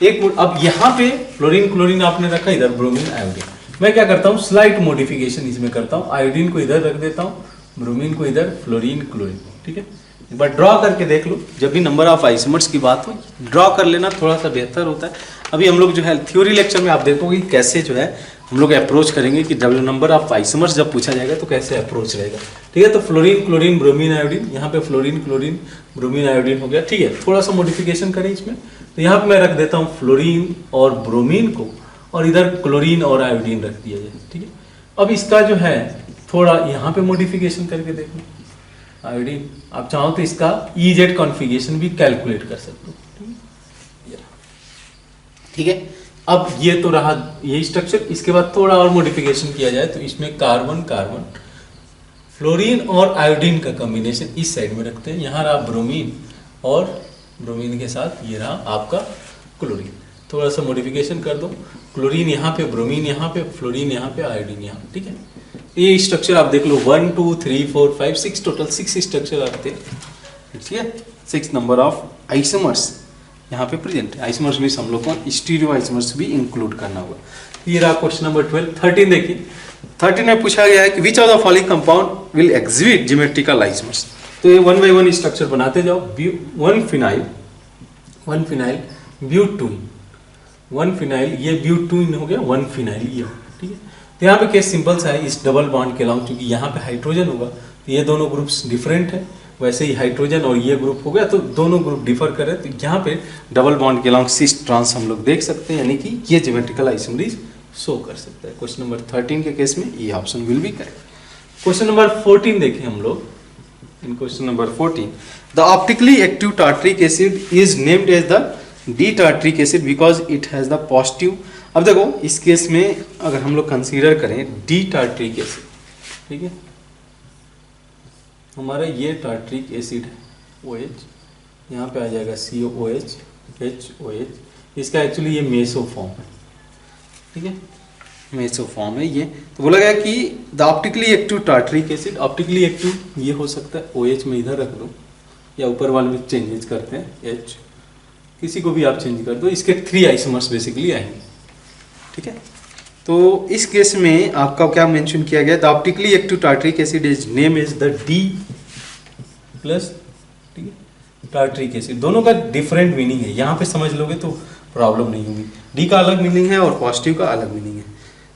एक अब यहाँ पे फ्लोरीन क्लोरीन आपने रखा, इधर ब्रोमीन आयोडीन। मैं क्या करता हूँ, स्लाइट मॉडिफिकेशन इसमें करता हूँ, आयोडीन को इधर रख देता हूँ, ब्रोमीन को इधर, फ्लोरीन क्लोरीन। ठीक है, एक बार ड्रॉ करके देख लो, जब भी नंबर ऑफ आइसोमर्स की बात हो ड्रॉ कर लेना थोड़ा सा बेहतर होता है। अभी हम लोग जो है थ्योरी लेक्चर में आप देखोगे कैसे जो है हम लोग अप्रोच करेंगे कि जब नंबर ऑफ आइसोमर्स जब पूछा जाएगा तो कैसे अप्रोच रहेगा। ठीक है, तो फ्लोरीन क्लोरीन ब्रोमीन आयोडीन, यहाँ पे फ्लोरीन क्लोरीन ब्रोमीन आयोडीन हो गया। ठीक है, थोड़ा सा मॉडिफिकेशन करें इसमें, तो यहाँ पे मैं रख देता हूँ फ्लोरीन और ब्रोमीन को, और इधर क्लोरीन और आयोडीन रख दिया जाए। ठीक है, अब इसका जो है थोड़ा यहाँ पे मॉडिफिकेशन करके देखो, आयोडीन आप चाहो तो इसका EZ कॉन्फ़िगरेशन भी कैलकुलेट कर सकते हो। ठीक है। अब ये तो रहा ये स्ट्रक्चर, इसके बाद थोड़ा और मॉडिफिकेशन किया जाए तो इसमें कार्बन कार्बन फ्लोरीन और आयोडीन का कॉम्बिनेशन इस साइड में रखते हैं। यहाँ रहा ब्रोमीन और ब्रोमीन के साथ ये रहा आपका क्लोरीन। थोड़ा सा मॉडिफिकेशन कर दो, क्लोरीन यहाँ पे, ब्रोमीन यहाँ पे, फ्लोरीन यहाँ पे, आयोडीन यहाँ पे। ठीक है, ये स्ट्रक्चर आप देख लो 1 2 3 4 5 6 टोटल 6 स्ट्रक्चर आते हैं। ठीक है, 6 नंबर ऑफ आइसोमर्स यहाँ पे प्रेजेंट है। आइसोमर्स में हम लोग को स्टीरियो आइसोमर्स भी इंक्लूड करना होगा। ये रहा क्वेश्चन नंबर 12। 13 देखिए, 13 में पूछा गया है कि विच of the following compound will exhibit geometrical isomers. तो ये 1 बाय 1 स्ट्रक्चर बनाते जाओ। 1 फिनाइल ब्यूटून, 1 फिनाइल, ये ब्यूटून हो गया, 1 फिनाइल ये हो गया। ठीक है, तो यहाँ पे केस सिंपल सा है, इस डबल बॉन्ड के अलाउंग, क्योंकि यहाँ पे हाइड्रोजन होगा तो ये दोनों ग्रुप्स डिफरेंट है, वैसे ही हाइड्रोजन और ये ग्रुप हो गया तो दोनों ग्रुप डिफर कर रहे हैं। तो यहाँ पे डबल बॉन्ड के अलाउंग सिस ट्रांस हम लोग देख सकते हैं, यानी कि ये ज्योमेट्रिकल आइसोमरीज शो कर सकता है। क्वेश्चन नंबर 13 के केस में ये option will be correct. Question number 14 देखें हम लोग। In question number 14, the optically active tartaric acid is named as the D tartaric acid because it has the positive. अब देखो इस केस में अगर हम लोग कंसीडर करें डी टार्ट्रिक एसिड, ठीक है, हमारा ये टार्ट्रिक एसिड है OH, यहाँ पे आ जाएगा COOH HOH, इसका एक्चुअली ये मेसोफॉर्म है। ठीक है, मेसोफॉर्म है ये। तो बोला गया कि the optically active tartaric acid, optically active ये हो सकता है OH में इधर रख दो या ऊपर वाले में चेंजेस करते हैं H, किसी को भी आप चेंज कर दो, इसके 3 आइसोमर्स बेसिकली आएंगे। ठीक है, तो इस केस में आपका क्या मेंशन किया गया, the optically active tartaric acid is name is the D plus, ठीक है, टार्ट्रिक एसिड। दोनों का डिफरेंट मीनिंग है, यहाँ पे समझ लोगे तो प्रॉब्लम नहीं होगी। डी का अलग मीनिंग है और पॉजिटिव का अलग मीनिंग है।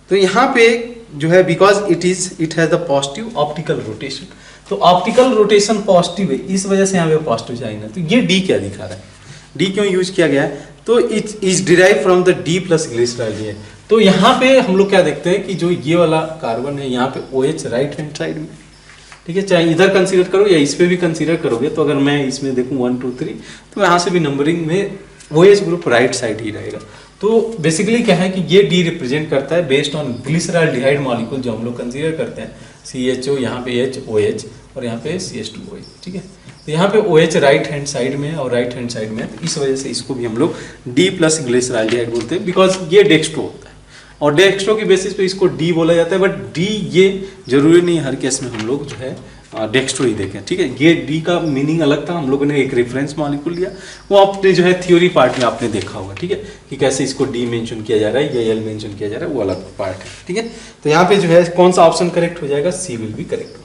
तो यहाँ पे जो है because it has the positive optical rotation, तो ऑप्टिकल रोटेशन पॉजिटिव है, इस वजह से यहाँ पे पॉजिटिव चाहिए। तो ये डी क्या दिखा रहा है, डी क्यों यूज किया गया है, तो it is derive from the D plus glycerol है। तो यहाँ पे हम लोग क्या देखते हैं कि जो ये वाला कार्बन है यहाँ पे OH राइट हैंड साइड में, ठीक है, चाहे इधर कंसीडर करो या इस पे भी कंसीडर करोगे। तो अगर मैं इसमें देखूं 1 2 3 तो यहाँ से भी नंबरिंग में OH ग्रुप राइट साइड ही रहेगा। तो बेसिकली क्या है कि ये डी रिप्रेजेंट करता है बेस्ड ऑन ग्लिसरॉल्डिहाइड मॉलिक्यूल जो हम लोग कंसीडर करते हैं, CHO, यहाँ पे HOH और यहाँ पे CH2OH। ठीक है, तो यहाँ पे OH राइट हैंड साइड में और राइट हैंड साइड में, तो इस वजह से इसको भी हम लोग D प्लस ग्लिसरॉल्डिहाइड बोलते हैं, बिकॉज ये डेक्स्ट्रो होता है और डेक्स्ट्रो की बेसिस पे इसको D बोला जाता है। बट D ये जरूरी नहीं हर केस में हम लोग जो है डेक्स्ट्रो ही देखें। ठीक है, ये डी का मीनिंग अलग था, हम लोगों ने एक रेफरेंस मॉलिक्यूल लिया, वो आपने जो है थ्योरी पार्ट में आपने देखा होगा। ठीक है, कि कैसे इसको डी मेंशन किया जा रहा है या एल मेंशन किया जा रहा है, वो अलग पार्ट है। ठीक है, तो यहाँ पे जो है कौन सा ऑप्शन करेक्ट हो जाएगा, सी विल बी करेक्ट।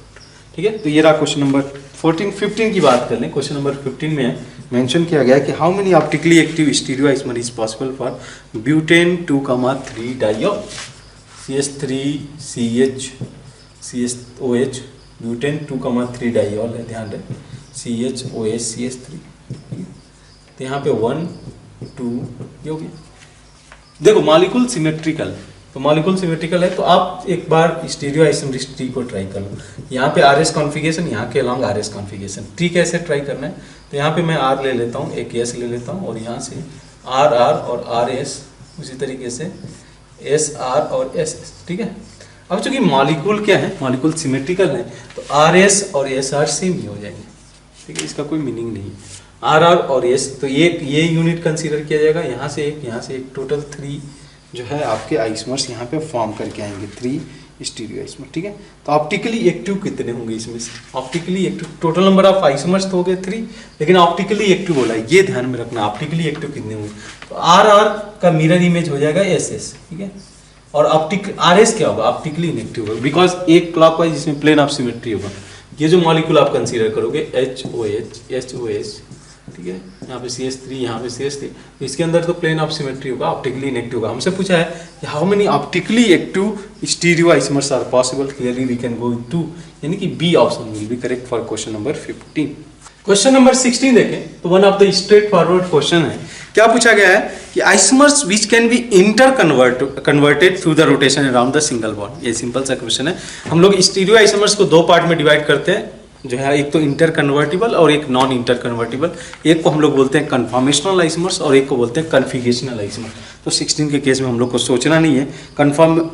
ठीक है, तो ये रहा क्वेश्चन नंबर 14। 15 की बात कर लें। क्वेश्चन नंबर 15 में मेंशन किया गया कि how many optically active stereo isomer is possible for butane 2,3 diol CH3 CHOH butane 2,3 diol है, ध्यान रहे CHOH CH3। तो यहाँ पे 1 2 ये हो गया। देखो मॉलिक्यूल सिमेट्रिकल, तो मॉलिक्यूल सिमेट्रिकल है तो आप एक बार स्टीरियो आइसोमरिस्टी को ट्राई कर लो। यहाँ पे RS कॉन्फ़िगरेशन, यहाँ के अलॉन्ग RS कॉन्फ़िगरेशन। ठीक है, कैसे ट्राई करना है, तो यहाँ पे मैं R ले लेता हूँ, एक S ले लेता हूँ और यहाँ से RR और RS, उसी तरीके से SR और SS। ठीक है, अब चूंकि मॉलिक्यूल क्या है, मॉलिक्यूल सिमेट्रिकल है तो RS और SR सेम ही हो जाएंगे। ठीक है, इसका कोई मीनिंग नहीं है। RR और S, तो ये यूनिट कंसीडर किया जाएगा, यहाँ से एक टोटल 3 जो है आपके आइसोमर्स यहाँ पे फॉर्म करके आएंगे, 3 स्टीरियो आइसोमर। ठीक है, तो ऑप्टिकली एक्टिव कितने होंगे इसमें से, optically active total number of isomers तो हो गए 3, लेकिन ऑप्टिकली एक्टिव बोला है, ये ध्यान में रखना, ऑप्टिकली एक्टिव कितने होंगे। तो RR का मिरर इमेज हो जाएगा SS। ठीक है, और ऑप्टिक RS क्या होगा, ऑप्टिकली इनएक्टिव होगा, बिकॉज एक क्लॉकवाइज इसमें प्लेन ऑफ सिमेट्री होगा। ये जो मॉलिक्यूल आप कंसीडर करोगे HOH, ठीक है, यहाँ पे CH3, यहाँ पे CH3, तो इसके अंदर तो प्लेन ऑफ सिमेट्री होगा, ऑप्टिकली इनएक्टिव होगा। हमसे पूछा है कि how many optically active stereo isomers are possible, clearly we can go with 2, यानी कि B option will be correct for question number 15। Question number 16 देखें तो one of the straightforward question है। क्या पूछा गया है कि isomers which can be interconverted through the rotation around the single bond. ये सिंपल सा क्वेश्चन है। हम लोग स्टीरियो आइसोमर्स को 2 पार्ट में डिवाइड करते हैं, जो है एक तो इंटर कन्वर्टिबल और एक नॉन इंटर कन्वर्टिबल। एक को हम लोग बोलते हैं कन्फॉर्मेशनल आइसोमर्स और एक को बोलते हैं कन्फिगेशनल आइसोमर। तो 16 के केस में हम लोग को सोचना नहीं है।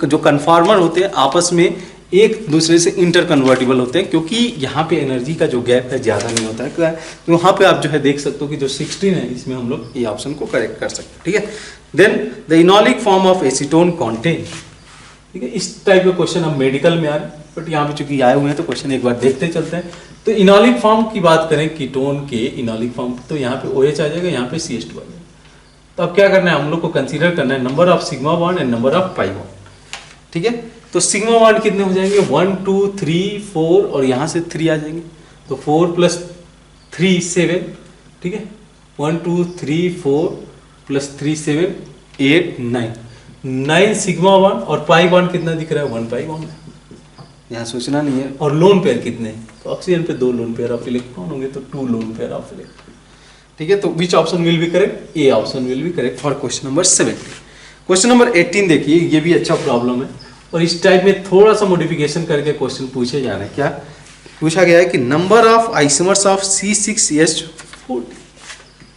जो कन्फॉर्मर होते हैं आपस में एक दूसरे से इंटर कन्वर्टिबल होते हैं, क्योंकि यहाँ पे एनर्जी का जो गैप है ज़्यादा नहीं होता है। तो वहाँ पे आप जो है देख सकते हो कि जो 16 है इसमें हम लोग ये ऑप्शन को करेक्ट कर सकते हैं। ठीक है, then the enolic form of acetone contain. ठीक है, इस टाइप के क्वेश्चन हम मेडिकल में आ रहे हैं, बट यहाँ पे चूंकि आए हुए हैं तो क्वेश्चन एक बार देखते चलते हैं। तो इनॉलिक फॉर्म की बात करें कीटोन के इनॉलिक फॉर्म, तो यहाँ पे OH आ जाएगा, यहाँ पे CH2 आ जाएगा। तो अब क्या करना है, हम लोग को कंसीडर करना है number of sigma bond and number of pi bond. ठीक है, तो सिग्मा बॉन्ड कितने हो जाएंगे, 1 2 3 4 और यहाँ से 3 आ जाएंगे, तो 4 + 3 7। ठीक है, 1 2 3 4 + 3 7 8 9 सिग्मा बॉन्ड, और पाई बॉन्ड कितना दिख रहा है, 1 पाई बॉन्ड है, यहाँ सोचना नहीं है। और लोन पेयर कितने हैं, तो ऑक्सीजन पे 2 लोन पेयर ऑफ इलेक्ट्रॉन होंगे, तो 2 लोन पेयर ऑफ इलेक्ट्रॉन। ठीक है, तो विच option will be correct, A option will be correct for question number 17। Question number 18 देखिए, ये भी अच्छा प्रॉब्लम है और इस टाइप में थोड़ा सा मॉडिफिकेशन करके क्वेश्चन पूछे जा रहे हैं। क्या पूछा गया है कि number of isomers of C6H14।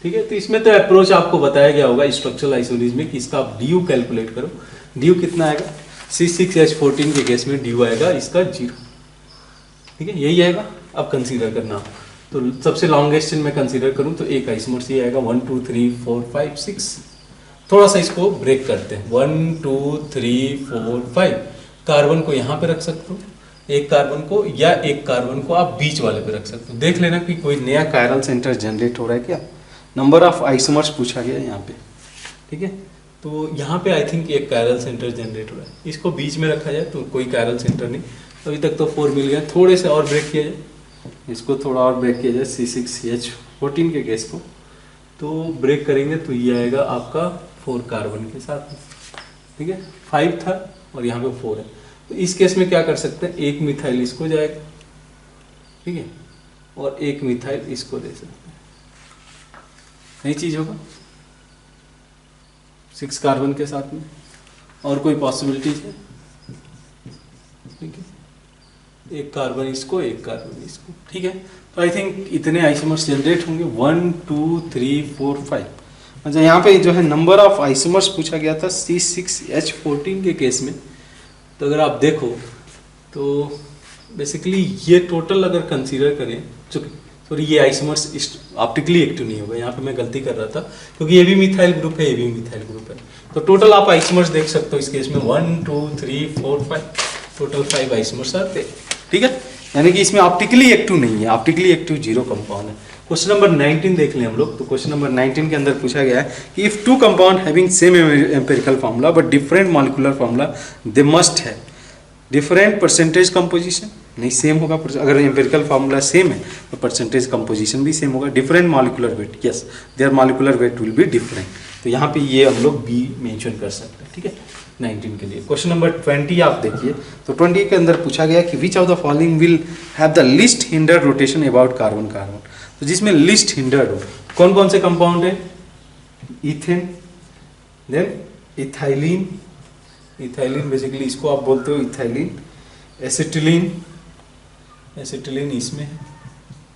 ठीक है, तो इसमें तो अप्रोच आपको बताया गया होगा स्ट्रक्चरल आइसोटोप में कि इसका आप ड्यू कैलकुलेट करो। ड्यू कितना आएगा, C6H14 के केस में ड्यू आएगा इसका 0। ठीक है, यही आएगा, अब कंसीडर करना। तो सबसे लॉन्गेस्ट चेन में कंसीडर करूं तो एक आइसोमर से आएगा 1 2 3 4 5 6। थोड़ा सा इसको ब्रेक करते हैं, 1 2 3 4 5। कार्बन को यहाँ पे रख सकते हो, एक कार्बन को, या एक कार्बन को आप बीच वाले पे रख सकते हो। देख लेना कि कोई नया कायरल सेंटर जनरेट हो रहा है क्या। नंबर ऑफ आइसोमर्स पूछा गया है यहाँ पे। ठीक है, तो यहाँ पे आई थिंक एक कायरल सेंटर जनरेट हो रहा है, इसको बीच में रखा जाए तो कोई कायरल सेंटर नहीं। अभी तक तो 4 मिल गया, थोड़े से और ब्रेक किया जाए, इसको थोड़ा और ब्रेक किया जाए C6H14 के केस को, तो ब्रेक करेंगे तो ये आएगा आपका 4 कार्बन के साथ में। ठीक है, 5 था और यहाँ पे 4 है, तो इस केस में क्या कर सकते हैं, एक मिथाइल इसको जाएगा, ठीक है, और एक मिथाइल इसको दे सकते हैं। नई चीज होगा 6 कार्बन के साथ में, और कोई पॉसिबिलिटीज है, ठीक है, एक कार्बन इसको, एक कार्बन इसको। ठीक है, तो आई थिंक इतने आइसोमर्स जनरेट होंगे, 1 2 3 4 5। अच्छा, यहाँ पे जो है नंबर ऑफ आइसोमर्स पूछा गया था C6H14 के केस में, तो अगर आप देखो तो बेसिकली ये टोटल अगर कंसीडर करें, सॉरी ये आइसोमर्स ऑप्टिकली एक्टिव नहीं होगा, यहाँ पे मैं गलती कर रहा था, क्योंकि ये भी मिथाइल ग्रुप है, ये भी मिथाइल ग्रुप है। तो टोटल आप आइसोमर्स देख सकते हो इस केस में 1 2 3 4 5, टोटल 5 आइसोमर्स आते हैं। ठीक है, यानी कि इसमें ऑप्टिकली एक्टिव नहीं है, ऑप्टिकली एक्टिव 0 कंपाउंड है। क्वेश्चन नंबर 19 देख लें हम लोग। तो क्वेश्चन नंबर 19 के अंदर पूछा गया है कि if 2 compound having same empirical formula but different molecular formula, they must है डिफरेंट परसेंटेज कंपोजिशन। नहीं, सेम होगा, अगर एम्पिरिकल फार्मूला सेम है तो परसेंटेज कंपोजिशन भी सेम होगा। Different molecular weight, yes there molecular weight will be different. तो यहाँ पे ये हम लोग बी मेंशन कर सकते हैं। ठीक है, 19 के लिए। क्वेश्चन नंबर 20 आप देखिए, तो 20 के अंदर पूछा गया कि विच of the following will have the least hindered rotation about carbon carbon. तो जिसमें लीस्ट हिंडर्ड हो, कौन कौन से कंपाउंड है, ethane, then ethylene, ethylene basically इसको आप बोलते हो इथाइलिन, एसिटिलीन, एसिटिलीन इसमें है,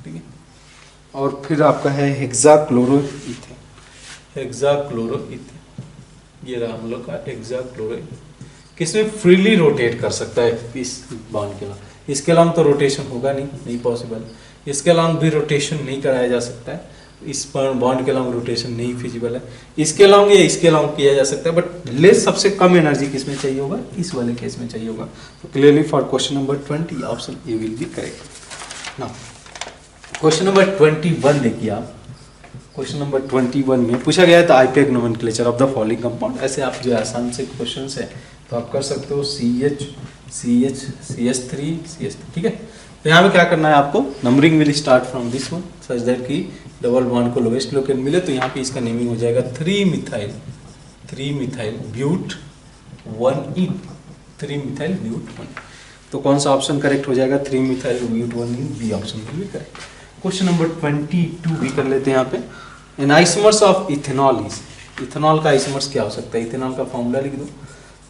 ठीक है, और फिर आपका है हेक्साक्लोरोइथेन, हेक्साक्लोरोइथेन, ये रहा हम लोग का हेक्साक्लोरोइथेन। किसमें फ्रीली रोटेट कर सकता है इस बॉन्ड के अलावा, इसके अलावा तो रोटेशन होगा नहीं पॉसिबल, इसके अलावा भी रोटेशन नहीं कराया जा सकता है, इस बॉन्ड के अलावा रोटेशन नहीं फिजिबल है, इसके अलावा या इसके अलावा किया जा सकता है, बट लेस सबसे कम एनर्जी किसमें चाहिए होगा, इस वाले केस में चाहिए होगा। तो clearly for question number 20 option A will be correct. Now question number 21 देखिए आप। क्वेश्चन नंबर 21 में पूछा गया था IUPAC nomenclature of the following compound. ऐसे आप जो आसान से क्वेश्चन है तो आप कर सकते हो CH CH CH3 CH3, ठीक है। तो यहाँ पे क्या करना है आपको, numbering will start from this one such that कि डबल बॉन्ड को लोवेस्ट लोकेट मिले। तो यहाँ पे इसका नेमिंग हो जाएगा 3 मिथाइल ब्यूट 1 3 मिथाइल ब्यूट 1। तो कौन सा ऑप्शन करेक्ट हो जाएगा, 3 methyl but 1 yne B option will be correct. Question number 22 भी कर लेते हैं यहाँ पे। An isomers of ethanol is, ethanol का आइसोमर्स क्या हो सकता है, इथेनॉल का फॉर्मूला लिख दो।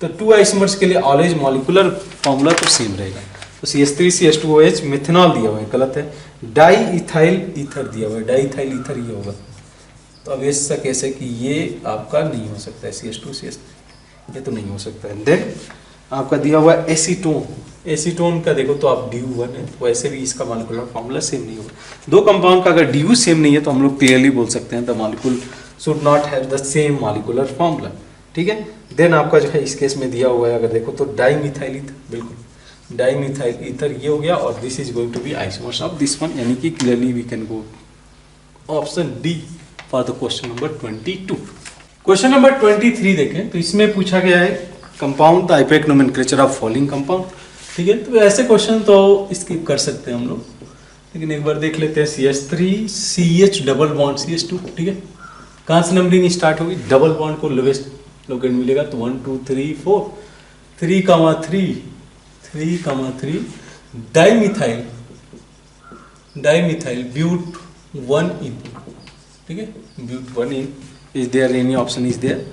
तो 2 आइसोमर्स के लिए ऑलवेज मॉलिक्यूलर फॉर्मूला तो सेम रहेगा। तो CH3CH2OH मिथेनॉल दिया हुआ है, गलत है। डाई इथाइल ईथर दिया हुआ है, डाई इथाइल ईथर ये होगा। तो अब ऐसा कैसे कि ये आपका नहीं हो सकता है, CH2CH3 ये तो नहीं हो सकता है। देन आपका दिया हुआ है एसीटोन, एसीटोन का देखो तो आप DU1 है, तो वैसे भी इसका मॉलिक्यूलर फॉर्मूला सेम नहीं होगा। दो कंपाउंड का अगर DU सेम नहीं है तो हम लोग क्लियरली बोल सकते हैं the molecule should not have the same molecular formula, ठीक है। देन आपका जो है इस केस में दिया हुआ है अगर देखो तो डाईमिथाइल ईथर, बिल्कुल डाईमिथाइल ईथर ये हो गया, और this is going to be isomers of this one, यानी कि clearly we can go option D for the question number 22। Question number 23 देखें तो इसमें पूछा गया है compound the IUPAC nomenclature of following compound, ठीक है। तो ऐसे क्वेश्चन तो स्किप कर सकते हैं हम लोग, लेकिन एक बार देख लेते हैं। CH3 CH double bond CH2, ठीक है। कहाँ से नंबरिंग स्टार्ट होगी, डबल बॉन्ड को लोवेस्ट लोकेट मिलेगा, तो 1 2 3 4 3,3 डाईमिथाइल डाईमिथाइल ब्यूट 1 इन, ठीक है, but 1 yne. Is there any option is there,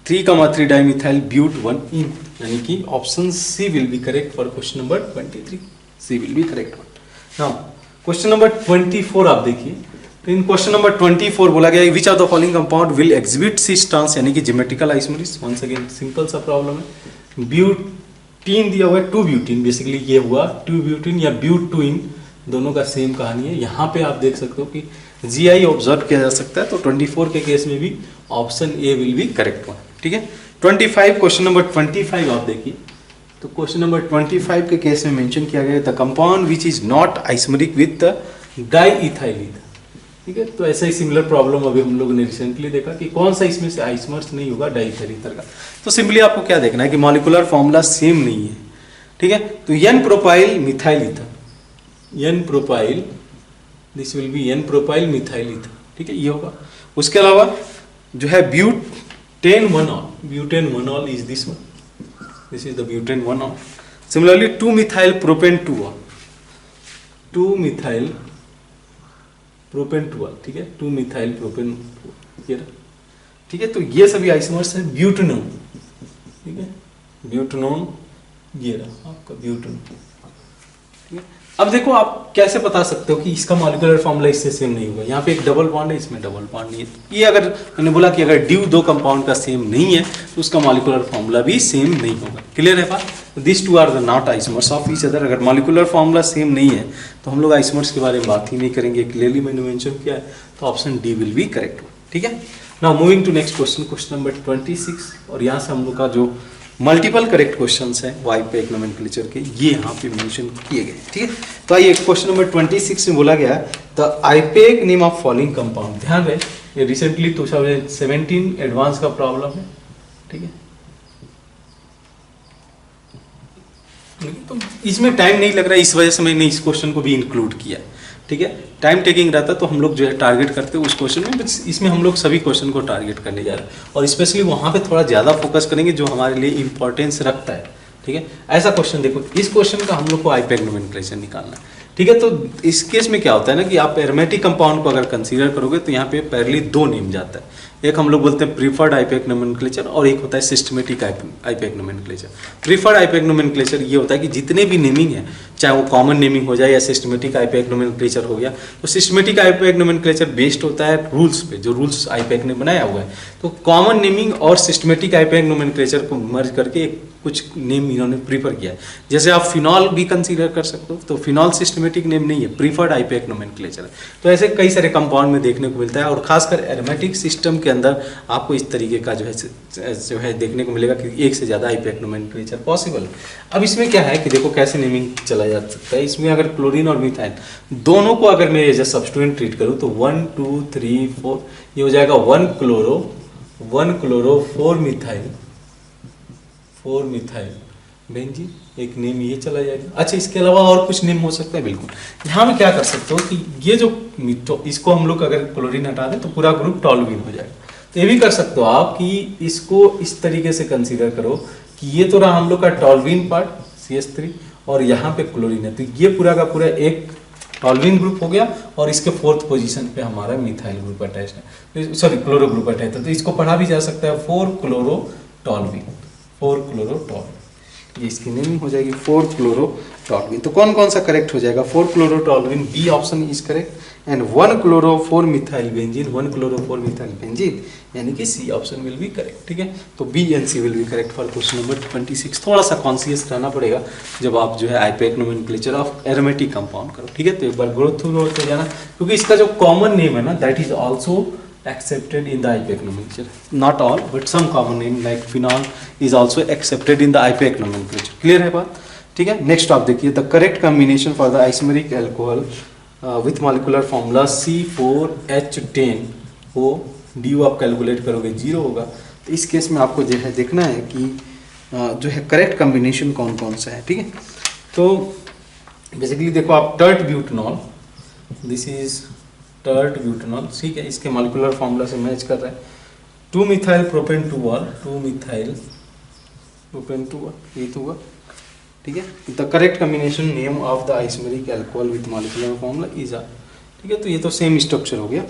3,3 dimethyl but 1 yne, यानी कि option C will be correct for question number 23, C will be correct. Now question number 24 आप देखिए, तो इन question number 24 बोला गया है which of the following compound will exhibit cis trans, यानी कि geometrical isomerism. Once again simple सा problem है, ब्यूटीन दिया हुआ है, 2 ब्यूटीन, बेसिकली ये हुआ 2 ब्यूटीन या ब्यूट 2 इन, दोनों का सेम कहानी है। यहाँ पे आप देख सकते हो कि GI ऑब्जर्व किया जा सकता है, तो 24 के केस में भी option A will be correct one, ठीक है। 25 क्वेश्चन नंबर 25 आप देखिए, तो क्वेश्चन नंबर 25 के केस में मेंशन किया गया the compound which is not isomeric with diethyl ether, ठीक है। तो ऐसा ही सिमिलर प्रॉब्लम अभी हम लोग ने रिसेंटली देखा कि कौन सा इसमें से आइसोमर्स नहीं होगा डाईइथाइल ईथर का। तो सिंपली आपको क्या देखना है कि मॉलिक्यूलर फॉर्मूला सेम नहीं है, ठीक है। तो N propyl methyl ether, N propyl, this will be N propyl methyl ether, ठीक है, ये होगा। उसके अलावा जो है ब्यूटेन 1-ऑल, ब्यूटेन 1-ऑल is this one, this is the butane 1-ऑल। सिमिलरली 2 मिथाइल प्रोपेन 2-ऑल, 2 मिथाइल प्रोपेन 2-ऑल, ठीक है, 2 मिथाइल प्रोपेन, ठीक है। तो ये सभी आइसोमर्स हैं ब्यूटेनोन, ठीक है, ब्यूटेनोन ये रहा आपका ब्यूटेनोन, ठीक है। अब देखो आप कैसे बता सकते हो कि इसका मॉलिक्यूलर फॉर्मूला इससे सेम नहीं होगा, यहाँ पे एक डबल बॉन्ड है, इसमें डबल बॉन्ड नहीं है। ये अगर मैंने बोला कि अगर ड्यू दो कंपाउंड का सेम नहीं है तो उसका मॉलिक्यूलर फॉर्मूला भी सेम नहीं होगा, क्लियर है बात। This two are the not isomers of each other. अगर मॉलिक्यूलर फॉर्मूला सेम नहीं है तो हम लोग आइसोमर्स के बारे में बात ही नहीं करेंगे, क्लियरली मैंने मेंशन किया है, तो option D will be correct, ठीक है। Now moving to next question, question number 26, और यहाँ से हम लोग का जो मल्टीपल करेक्ट क्वेश्चंस हैं वो आइपेक नोमेनक्लेचर के, ये यहाँ पे मेंशन किए गए, ठीक है। तो आइए क्वेश्चन नंबर 26 में बोला गया the IUPAC name of following compound. ध्यान रहे ये रिसेंटली 2017 एडवांस का प्रॉब्लम है, ठीक है। तो इसमें टाइम नहीं लग रहा है, इस वजह से मैंने इस क्वेश्चन को भी इंक्लूड किया, ठीक है। टाइम टेकिंग रहता तो हम लोग जो है टारगेट करते उस क्वेश्चन में, बस इसमें हम लोग सभी क्वेश्चन को टारगेट करने जा रहे हैं, और स्पेशली वहाँ पे थोड़ा ज़्यादा फोकस करेंगे जो हमारे लिए इंपॉर्टेंस रखता है, ठीक है। ऐसा क्वेश्चन देखो, इस क्वेश्चन का हम लोग को आइपेक नोमेनक्लेचर निकालना है, ठीक है। तो इस केस में क्या होता है ना कि आप एरोमेटिक कंपाउंड को अगर कंसीडर करोगे तो यहाँ पे पहले 2 नेम जाता है, एक हम लोग बोलते हैं प्रीफर्ड आइपेक नोमेनक्लेचर और एक होता है सिस्टमेटिक आइपेक नोमेनक्लेचर। प्रीफर्ड आइपेक नोमेनक्लेचर ये होता है कि जितने भी नेमिंग है, चाहे वो कॉमन नेमिंग हो जाए या सिस्टमेटिक आइपेक नोमेनक्लेचर हो गया, तो सिस्टमेटिक आइपेक नोमेनक्लेचर बेस्ड होता है रूल्स पे, जो रूल्स आइपेक ने बनाया हुआ है। तो कॉमन नेमिंग और सिस्टमेटिक आइपेक नोमेनक्लेचर को मर्ज करके कुछ नेम इन्होंने प्रीफर किया है। जैसे आप फिनॉल भी कंसीडर कर सकते हो, तो फिनॉल सिस्टमेटिक नेम नहीं है, प्रीफर्ड आइपेक नोमेनक्लेचर है। तो ऐसे कई सारे कंपाउंड में देखने को मिलता है, और खासकर एरोमेटिक सिस्टम के अंदर आपको इस तरीके का जो है देखने को मिलेगा कि एक से ज़्यादा आइपेक नोमेनक्लेचर पॉसिबल है। अब इसमें क्या है कि देखो कैसे नेमिंग चला जा सकता है। इसमें अगर क्लोरीन और मिथाइल दोनों को अगर मैं एज ए सब्स्टिट्यूएंट ट्रीट करूँ तो 1 2 3 4 ये हो जाएगा 1 क्लोरो 4 मिथाइल बेंजीन, एक नेम ये चला जाएगा। अच्छा, इसके अलावा और कुछ नेम हो सकता है, बिल्कुल। यहाँ में क्या कर सकते हो कि ये जो इसको हम लोग अगर क्लोरीन हटा दें तो पूरा ग्रुप टॉल्यूइन हो जाएगा। तो ये भी कर सकते हो आप कि इसको इस तरीके से कंसीडर करो कि ये तो रहा हम लोग का टॉल्यूइन पार्ट CH3 और यहाँ पे क्लोरीन है, तो ये पूरा का पूरा एक टॉल्यूइन ग्रुप हो गया, और इसके 4th पोजीशन पे हमारा मिथाइल ग्रुप अटैच है, सॉरी क्लोरो ग्रुप अटैच है। तो इसको पढ़ा भी जा सकता है 4 क्लोरो टॉल्यूइन, ये इसकी नेमिंग हो जाएगी 4 क्लोरो टॉलविन। तो कौन कौन सा करेक्ट हो जाएगा? 4 chlorotoluene, B option is correct, and 1 chloro 4 methyl benzene, 1 chloro 4 methyl benzene, यानी कि C option will be correct. ठीक है, तो B and C will be correct for question number 26। थोड़ा सा कॉन्शियस रहना पड़ेगा जब आप जो है आईपीएक नोमेनक्लेचर ऑफ एरोमेटिक कंपाउंड करो। ठीक है, तो एक बार ग्रो थ्रू होते जाना, क्योंकि इसका जो कॉमन नेम है ना, that is also accepted in the IPAC nomenclature. Not all, but some common name like phenol is also accepted in the IPAC nomenclature. Clear है बात? ठीक है, नेक्स्ट आप देखिए, the correct combination for the isomeric alcohol with molecular formula C4H10O, D आप calculate करोगे 0 होगा। तो इस केस में आपको जो है देखना है कि जो है करेक्ट कॉम्बिनेशन कौन कौन सा है। ठीक है, तो बेसिकली देखो आप tert butanol, this is tert butanol, ठीक है, इसके मॉलिकुलर फॉर्मूला से मैच कर रहा है 2 मिथाइल प्रोपेन 2 2 मिथाइल प्रोपेन 2 ये तो हुआ। ठीक है, the correct combination name of the isomeric alcohol with molecular formula is आ। ठीक है, तो ये तो सेम स्ट्रक्चर हो गया।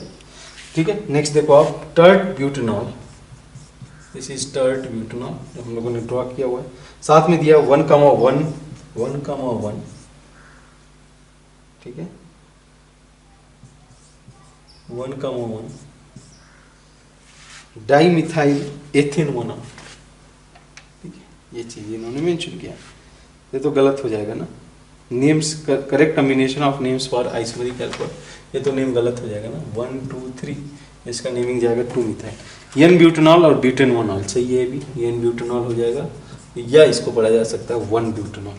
ठीक है, नेक्स्ट देखो आप tert butanol, this is tert butanol जो हम लोगों ने ड्रॉ किया हुआ है, साथ में दिया 1,1 1,1। ठीक है, 1,1 डाई मिथाइल एथेन मोनॉल। ठीक है, ये चीज इन्होंने मेंशन किया, ये तो गलत हो जाएगा ना, names correct combination of names for isomeric alcohol, ये तो नेम गलत हो जाएगा ना, 1 2 3, इसका नेमिंग जाएगा 2 मिथाइल। एन ब्यूटेनॉल और ब्यूटेनोनॉल, सही है, भी एन ब्यूटेनॉल हो जाएगा, या इसको पढ़ा जा सकता है 1 ब्यूटेनॉल।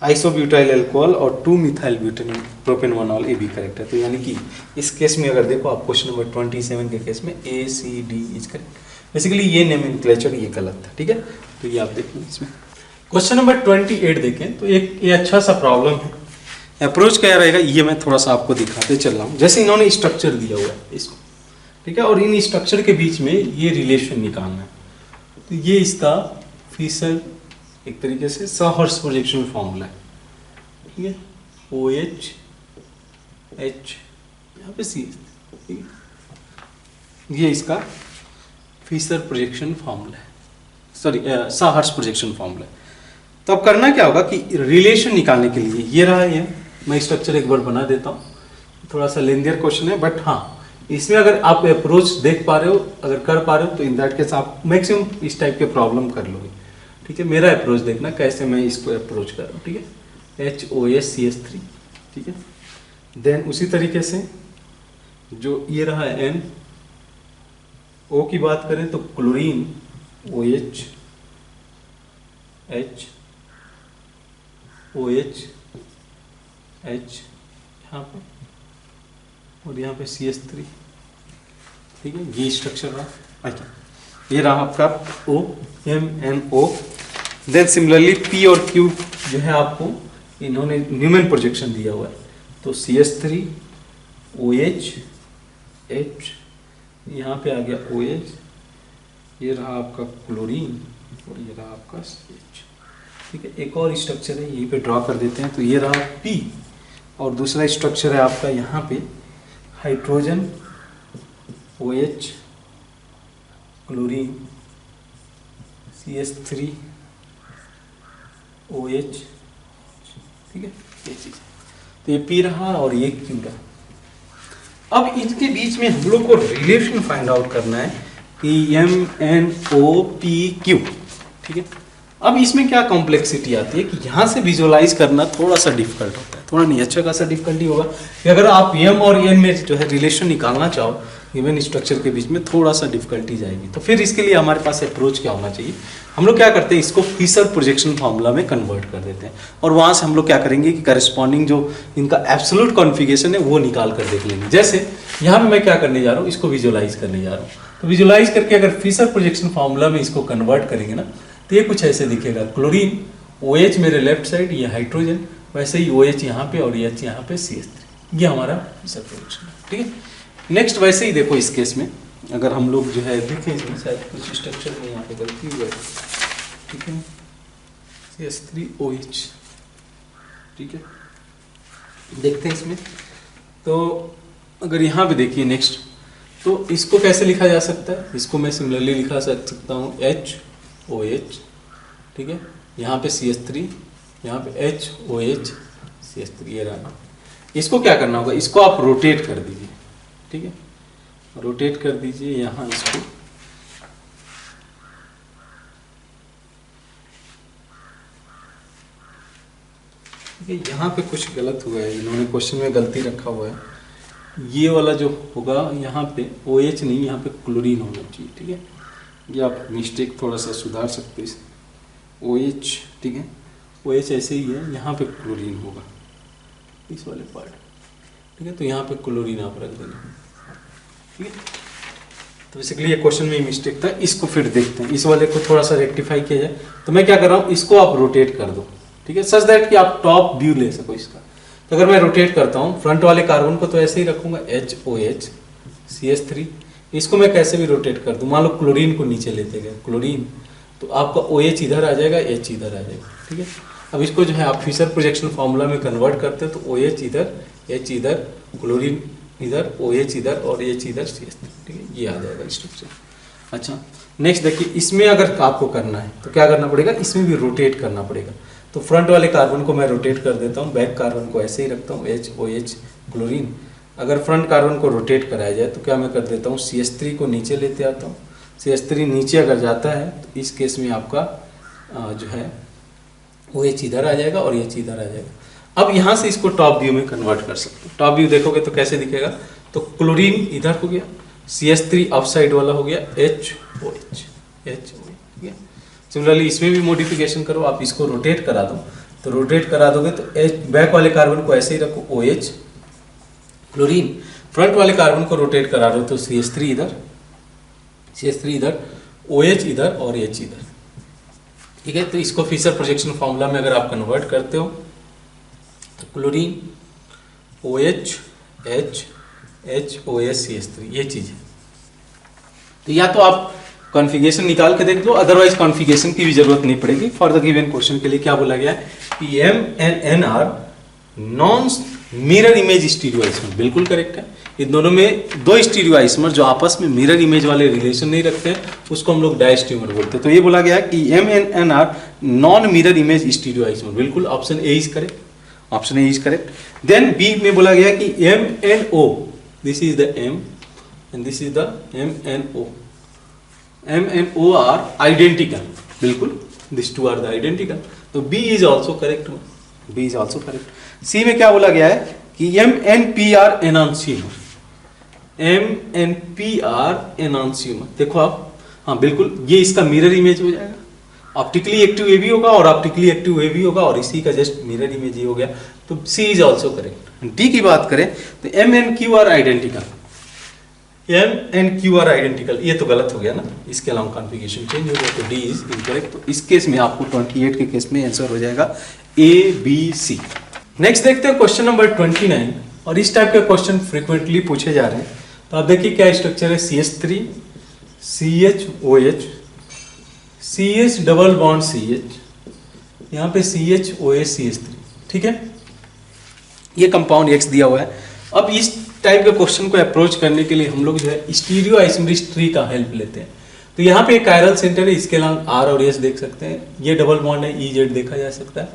आइसोब्यूटाइल अल्कोहल और 2 मिथाइल ब्यूटेन प्रोपेनोनॉल, ये भी करेक्ट है। तो यानी कि इस केस में अगर देखो आप क्वेश्चन नंबर 27 के केस में A C D is correct. Basically ये नोमेनक्लेचर ये गलत है। ठीक है, तो ये आप देख लो इसमें। क्वेश्चन नंबर 28 देखें तो एक ये अच्छा सा प्रॉब्लम है। अप्रोच क्या रहेगा ये मैं थोड़ा सा आपको दिखाते चल रहा हूँ। जैसे इन्होंने स्ट्रक्चर दिया हुआ है इसको, ठीक है, और इन स्ट्रक्चर के बीच में ये रिलेशन निकालना है। तो ये इसका फिशर एक तरीके से साहर्स प्रोजेक्शन फॉर्मूला है। ठीक है, OH H यहाँ पे C, ठीक है, ये इसका फिशर प्रोजेक्शन फॉर्मूला है, सॉरी साहर्स प्रोजेक्शन फॉर्मूला है। तो अब करना क्या होगा कि रिलेशन निकालने के लिए ये रहा, ये मैं स्ट्रक्चर एक बार बना देता हूँ, थोड़ा सा लेंदियर क्वेश्चन है, बट हाँ इसमें अगर आप अप्रोच देख पा रहे हो, अगर कर पा रहे हो, तो इन दैट केस आप मैक्सिमम इस टाइप के प्रॉब्लम कर लोगे। ठीक है, मेरा अप्रोच देखना कैसे मैं इसको अप्रोच कर रहा हूँ। ठीक है, HOSCH3, ठीक है, देन उसी तरीके से जो ये रहा है N, O की बात करें तो chlorine OH H OH H यहाँ पे, और यहाँ पे CH3। ठीक है, ये स्ट्रक्चर रहा। अच्छा, ये रहा आपका OMNO। देन सिमिलरली P और Q जो है आपको इन्होंने न्यूमन प्रोजेक्शन दिया हुआ है, तो CH3 OH H, यहाँ पे आ गया OH, ये रहा आपका क्लोरीन और ये रहा आपका CH। ठीक है, एक और स्ट्रक्चर है यहीं पे ड्रॉ कर देते हैं, तो ये रहा P, और दूसरा स्ट्रक्चर है आपका यहाँ पे hydrogen OH chlorine CH3 OH। ठीक है, ये चीज, तो ये P रहा और ये Q रहा। अब इनके बीच में हम लोग को रिलेशन फाइंड आउट करना है कि MNOPQ। ठीक है, अब इसमें क्या कॉम्प्लेक्सिटी आती है कि यहाँ से विजुअलाइज करना थोड़ा सा डिफिकल्ट होता है, थोड़ा नहीं, अच्छा खासा डिफिकल्टी होगा कि अगर आप M और N में जो है रिलेशन निकालना चाहो गिवन स्ट्रक्चर के बीच में, थोड़ा सा डिफिकल्टी जाएगी। तो फिर इसके लिए हमारे पास अप्रोच क्या होना चाहिए, हम लोग क्या करते हैं, इसको फिशर प्रोजेक्शन फार्मूला में कन्वर्ट कर देते हैं, और वहाँ से हम लोग क्या करेंगे कि करस्पॉन्डिंग जो इनका एब्सोल्यूट कॉन्फिगरेशन है वो निकाल कर देख लेंगे। जैसे यहाँ पे मैं क्या करने जा रहा हूँ, इसको विजुअलाइज करने जा रहा हूँ, तो विजुअलाइज करके अगर फिशर प्रोजेक्शन फार्मूला में इसको कन्वर्ट करेंगे ना, तो ये कुछ ऐसे दिखेगा, क्लोरीन OH मेरे लेफ्ट साइड, ये हाइड्रोजन, वैसे ही OH यहाँ पे और H यहाँ पे CH3, ये हमारा फिशर प्रोजेक्शन है। ठीक है, नेक्स्ट वैसे ही देखो इस केस में अगर हम लोग जो है देखें, इसमें शायद कुछ स्ट्रक्चर में यहाँ पे गलती हुआ है। ठीक है, CH3OH। ठीक है, देखते हैं इसमें, तो अगर यहाँ पे देखिए नेक्स्ट, तो इसको कैसे लिखा जा सकता है, इसको मैं सिमिलरली लिखा सकता हूँ HOH। ठीक है, यहाँ पे CH3 यहाँ पे HOH ये रहा। इसको क्या करना होगा, इसको आप रोटेट कर दीजिए, ठीक है, रोटेट कर दीजिए यहाँ इसको। यहाँ पे कुछ गलत हुआ है, इन्होंने क्वेश्चन में गलती रखा हुआ है। ये वाला जो होगा यहाँ पे OH नहीं, यहाँ पे क्लोरीन होना चाहिए, ठीक है। ये आप मिस्टेक थोड़ा सा सुधार सकते हैं, OH, ठीक है, OH ऐसे ही है, यहाँ पे क्लोरीन होगा इस वाले पार्ट, ठीक है। तो यहाँ पे क्लोरीन आप रख देना, ठीक है। तो बेसिकली ये क्वेश्चन में मिस्टेक था, इसको फिर देखते हैं, इस वाले को थोड़ा सा रेक्टिफाई किया जाए। तो मैं क्या कर रहा हूँ, इसको आप रोटेट कर दो, ठीक है, सच दैट कि आप टॉप व्यू ले सको इसका। तो अगर मैं रोटेट करता हूँ, फ्रंट वाले कार्बन को तो ऐसे ही रखूंगा HOH CH3, इसको मैं कैसे भी रोटेट कर दूं, मान लो क्लोरीन को नीचे लेते गए, क्लोरीन, तो आपका OH इधर आ जाएगा, H इधर आ जाएगा, ठीक है। अब इसको जो है आप फिशर प्रोजेक्शन फॉर्मूला में कन्वर्ट करते हैं, तो OH इधर, H इधर, क्लोरीन इधर, OH इधर और H इधर CH3, ठीक है, ये आ जाएगा स्ट्रक्चर। अच्छा, नेक्स्ट देखिए, इसमें अगर आपको करना है तो क्या करना पड़ेगा, इसमें भी रोटेट करना पड़ेगा। तो फ्रंट वाले कार्बन को मैं रोटेट कर देता हूँ, बैक कार्बन को ऐसे ही रखता हूँ, HOH क्लोरीन। अगर फ्रंट कार्बन को रोटेट कराया जाए तो क्या मैं कर देता हूँ, CH3 को नीचे लेते आता हूँ। CH3 नीचे अगर जाता है तो इस केस में आपका जो है OH इधर आ जाएगा और H इधर आ जाएगा। अब यहाँ से इसको टॉप व्यू में कन्वर्ट कर सकते हो। टॉप व्यू देखोगे तो कैसे दिखेगा, तो क्लोरीन इधर हो गया, CH3 अप साइड वाला हो गया, HOH, ठीक है। सिमिलरली इसमें भी मॉडिफिकेशन करो, आप इसको रोटेट करा दो, तो रोटेट करा दोगे तो बैक वाले कार्बन को ऐसे ही रखो, OH क्लोरीन, फ्रंट वाले कार्बन को रोटेट करा दो तो CH3 इधर, CH3 इधर, OH इधर और H इधर, ठीक है। तो इसको फिशर प्रोजेक्शन फॉर्मूला में अगर आप कन्वर्ट करते हो तो क्लोरीन OH HOH CH3 ये चीज है। तो या तो आप कॉन्फ़िगरेशन निकाल के देख लो, अदरवाइज कॉन्फ़िगरेशन की भी जरूरत नहीं पड़ेगी। फॉर द गिवन क्वेश्चन के लिए क्या बोला गया है कि MNN are non mirror image stereo isomer, बिल्कुल करेक्ट है। इन दोनों में दो स्टीरियो आइसोमर जो आपस में मिरर इमेज वाले रिलेशन नहीं रखते हैं, उसको हम लोग डायस्टीरियोमर बोलते हैं। तो ये बोला गया है कि MNN are non mirror image stereo isomer, बिल्कुल option A is correct, option A is correct. Then B में बोला गया कि MNO, this is the M and this is the MNO, MNO are identical, बिल्कुल this two are the identical, तो B is also correct, B is also correct. C में क्या बोला गया है कि MNP are enantiomer, MNP are enantiomer, देखो आप, हाँ बिल्कुल ये इसका मिरर इमेज हो जाएगा, ऑप्टिकली एक्टिव ए भी होगा और ऑप्टिकली एक्टिव ए भी होगा और इसी का जस्ट मिरर इमेज ही हो गया, तो C is also correct. D की बात करें तो MNQ are identical, MNQ are identical, ये तो गलत हो गया ना, इसके अलावा कॉन्फ़िगरेशन चेंज हो गया, तो डी इज इनकरेक्ट। तो इस केस में आपको 28 के केस में आंसर हो जाएगा ABC। नेक्स्ट देखते हैं क्वेश्चन नंबर 29, और इस टाइप के क्वेश्चन फ्रीक्वेंटली पूछे जा रहे हैं। तो आप देखिए क्या स्ट्रक्चर है, CH3 CHOH CH double bond CH, यहाँ पे CHOH CH3, ठीक है, ये कंपाउंड X दिया हुआ है। अब इस टाइप के क्वेश्चन को अप्रोच करने के लिए हम लोग जो है स्टीरियो आइसोमेरिक ट्री का हेल्प लेते हैं। तो यहाँ पे एक कायरल सेंटर है, इसके अलावा R और S देख सकते हैं, ये डबल बॉन्ड है, EZ देखा जा सकता है,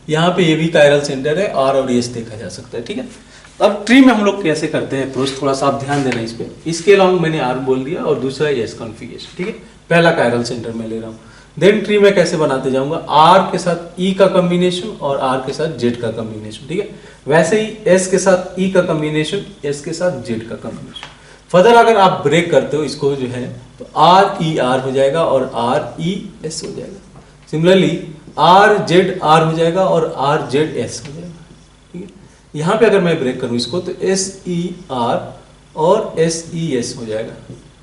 यहाँ पे ये भी कायरल सेंटर है, R और S देखा जा सकता है, ठीक है। अब ट्री में हम लोग कैसे करते हैं अप्रोच, थोड़ा सा आप ध्यान देना इस पे। इसके अलावा मैंने R बोल दिया और दूसरा S कॉन्फ़िगरेशन, ठीक है, पहला कायरल सेंटर में ले रहा हूँ। देन ट्री में कैसे बनाते जाऊंगा, R के साथ E का कॉम्बिनेशन और R के साथ Z का कॉम्बिनेशन, ठीक है। वैसे ही S के साथ E का कॉम्बिनेशन, S के साथ Z का कॉम्बिनेशन। फर्दर अगर आप ब्रेक करते हो इसको जो है तो RER हो जाएगा और RES हो जाएगा। सिमिलरली RZR हो जाएगा और RZS हो जाएगा, ठीक है। यहाँ पे अगर मैं ब्रेक करूँ इसको तो SER और SES हो जाएगा।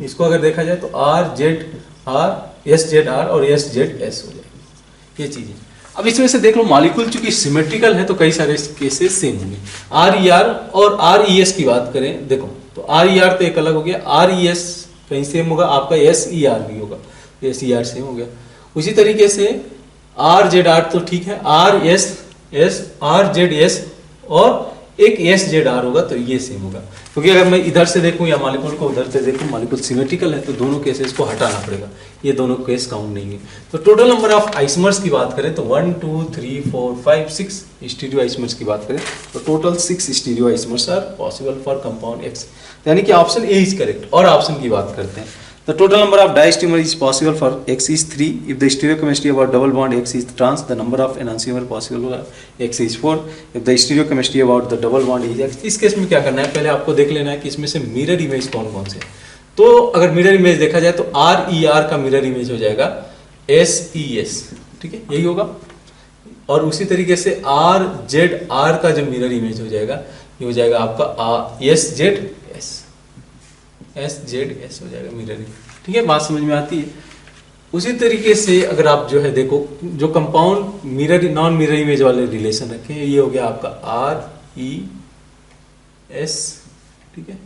इसको अगर देखा जाए तो RZR SZR और SZS हो जाएगा, ये चीजें। अब इसमें से देख लो मॉलिक्यूल चूंकि सिमेट्रिकल है तो कई सारे केसेस सेम होंगे। RER और RES की बात करें, देखो तो RER तो एक अलग हो गया, RES कहीं सेम होगा, आपका SER भी होगा, SER सेम हो गया। उसी तरीके से RZR तो ठीक है, RSS RZS और एक एस जेड आर होगा तो ये सेम होगा, क्योंकि अगर मैं इधर से देखूं या मॉलिक्यूल को उधर से देखूं, मॉलिक्यूल सिमेट्रिकल है तो दोनों केसेस को हटाना पड़ेगा, ये दोनों केस काउंट नहीं है। तो टोटल नंबर ऑफ आइसोमर्स की बात करें तो 1 2 3 4 5 6 स्टीरियो आइसोमर्स की बात करें तो total 6 stereo isomers are possible for compound X, यानी कि ऑप्शन ए इज करेक्ट। और ऑप्शन की बात करते हैं, the total number of diastereomer is possible for X is 3. If the stereochemistry about double bond X is trans, the number of enantiomer possible for X is 4. If the stereochemistry about the double bond is X, इस case में क्या करना है, पहले आपको देख लेना है कि इसमें से मिरर इमेज कौन कौन से। तो अगर मिरर इमेज देखा जाए तो RER का मिरर इमेज हो जाएगा SES, ठीक है, यही होगा। और उसी तरीके से RZR का जो मिरर इमेज हो जाएगा ये हो जाएगा आपका SZS हो जाएगा मिरर, ठीक है, बात समझ में आती है। उसी तरीके से अगर आप जो है देखो, जो compound mirror non mirror image वाले रिलेशन रखे हैं, ये हो गया आपका RES, ठीक है,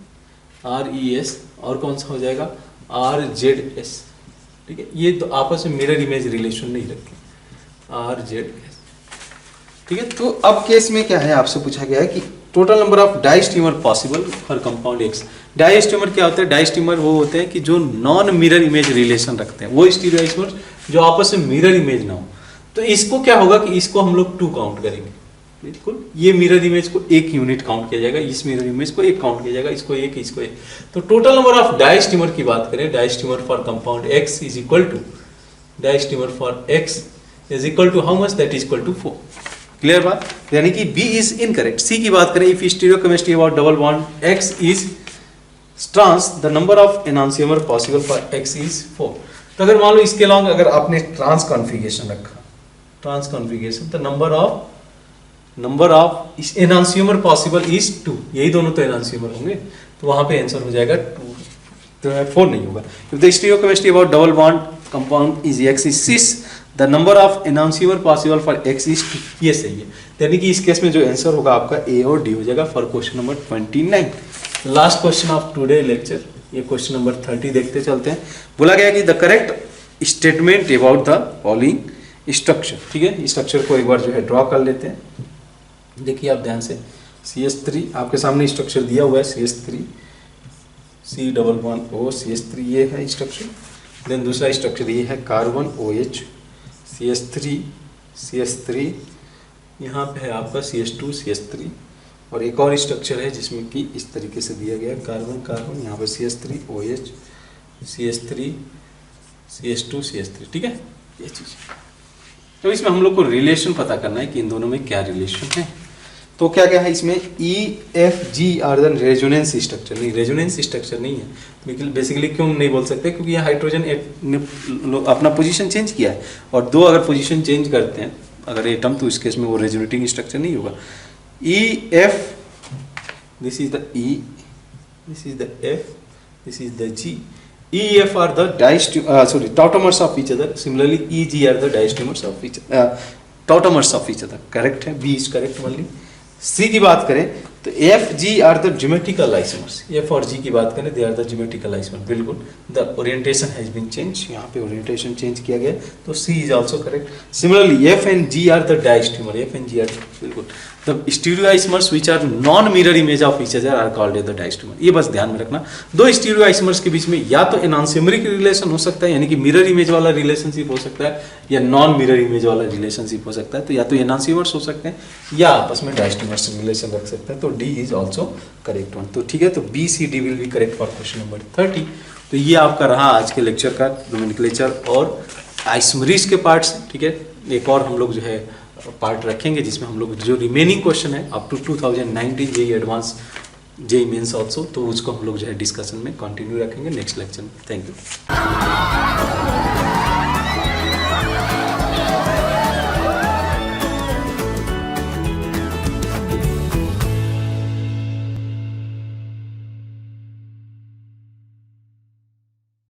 RES, और कौन सा हो जाएगा RZS, ठीक है, ये तो आपस में मिरर इमेज रिलेशन नहीं रखे, RZS, ठीक है। तो अब केस में क्या है, आपसे पूछा गया है कि total number of diastereomer possible for compound X. Diastereomer क्या होता है, डाइस्टीमर वो होते हैं कि जो नॉन मिरर इमेज रिलेशन रखते हैं, वो स्टीरियो आइसोमर जो आपस में मिरर इमेज ना हो। तो इसको क्या होगा कि इसको हम लोग 2 काउंट करेंगे, बिल्कुल, ये मिरर इमेज को 1 यूनिट काउंट किया जाएगा, इस मिरर इमेज को 1 काउंट किया जाएगा, इसको 1 इसको 1। तो टोटल नंबर ऑफ डाइस्टीमर की बात करें, diastereomer for compound X is equal to, diastereomer for X is equal to how much, that is equal to 4। Clear बात, यानी कि बी इज इनकरेक्ट। सी की बात करें, if stereochemistry about double bond X is trans, the number of enantiomer possible for X is 4। तो अगर मान लो इसके लॉन्ग अगर आपने ट्रांस कॉन्फ़िगरेशन रखा, ट्रांस कॉन्फ़िगरेशन, तो number of enantiomer possible is 2, यही दोनों तो एनांसियोमर होंगे, तो वहां पे आंसर हो जाएगा 2, तो 4 नहीं होगा। If the stereochemistry about double bond compound is X is 6, the number of enantiomer possible for X is 2, ये सही है। यानी कि इस केस में जो आंसर होगा आपका ए और डी हो जाएगा for question number 29। Last question of today lecture, ये क्वेश्चन नंबर 30 देखते चलते हैं। बोला गया कि the correct statement about the following structure, ठीक है, स्ट्रक्चर को एक बार जो है ड्रॉ कर लेते हैं। देखिए आप ध्यान से, CH3 आपके सामने स्ट्रक्चर दिया हुआ है, CH3 C double bond O CH3, ये है स्ट्रक्चर। देन दूसरा स्ट्रक्चर ये है कार्बन OH CH3, यहाँ पे है आपका CH2 CH3, और एक और स्ट्रक्चर है जिसमें कि इस तरीके से दिया गया है कार्बन कार्बन, यहाँ पे CH3 OH CH3 CH2 CH3, ठीक है, ये चीज़। तो इसमें हम लोग को रिलेशन पता करना है कि इन दोनों में क्या रिलेशन है। तो क्या क्या है इसमें, EFG are the resonance structure, नहीं रेजोनेंस स्ट्रक्चर नहीं है बेसिकली। क्यों नहीं बोल सकते, क्योंकि ये हाइड्रोजन ने अपना पोजीशन चेंज किया है, और 2 अगर पोजीशन चेंज करते हैं अगर एटम, तो इस केस में वो रेजोनेटिंग स्ट्रक्चर नहीं होगा। EF, this is the E, this is the F, this is the G, EF are the tautomers of each other. Similarly, EG are the diastomers of each tautomers of each other. Correct है, B is correct only. C की बात करें तो FG are the geometrical isomers. F और G की बात करें, they are the geometrical isomers. बिल्कुल, the orientation has been changed. यहाँ पे orientation change किया गया, तो C is also correct. Similarly, F and G are the diastomer. F and G are बिल्कुल the stereoisomers which are non-mirror image of each other are called the diastomer. ये बस ध्यान में रखना, 2 stereoisomers के बीच में या तो एनांसियोमरिक रिलेशन हो सकता है, यानी कि मिरर इमेज वाला रिलेशनशिप हो सकता है, या नॉन मिरर इमेज वाला रिलेशनशिप हो सकता है। तो या तो एनांसियोमर्स हो सकते हैं या आपस में डायस्टोमर्स रिलेशन रख सकते हैं। तो D is also correct one. तो ठीक है, तो B C D will be correct for question number 30। तो ये आपका रहा आज के लेक्चर का नोमेनक्लेचर और आइसोमरीज के पार्ट्स, ठीक है। एक और हम लोग जो है पार्ट रखेंगे जिसमें हम लोग जो रिमेनिंग क्वेश्चन है up to 2019 JEE Advance JEE Mains also, तो उसको हम लोग जो है डिस्कशन में कंटिन्यू रखेंगे नेक्स्ट लेक्चर में। Thank you.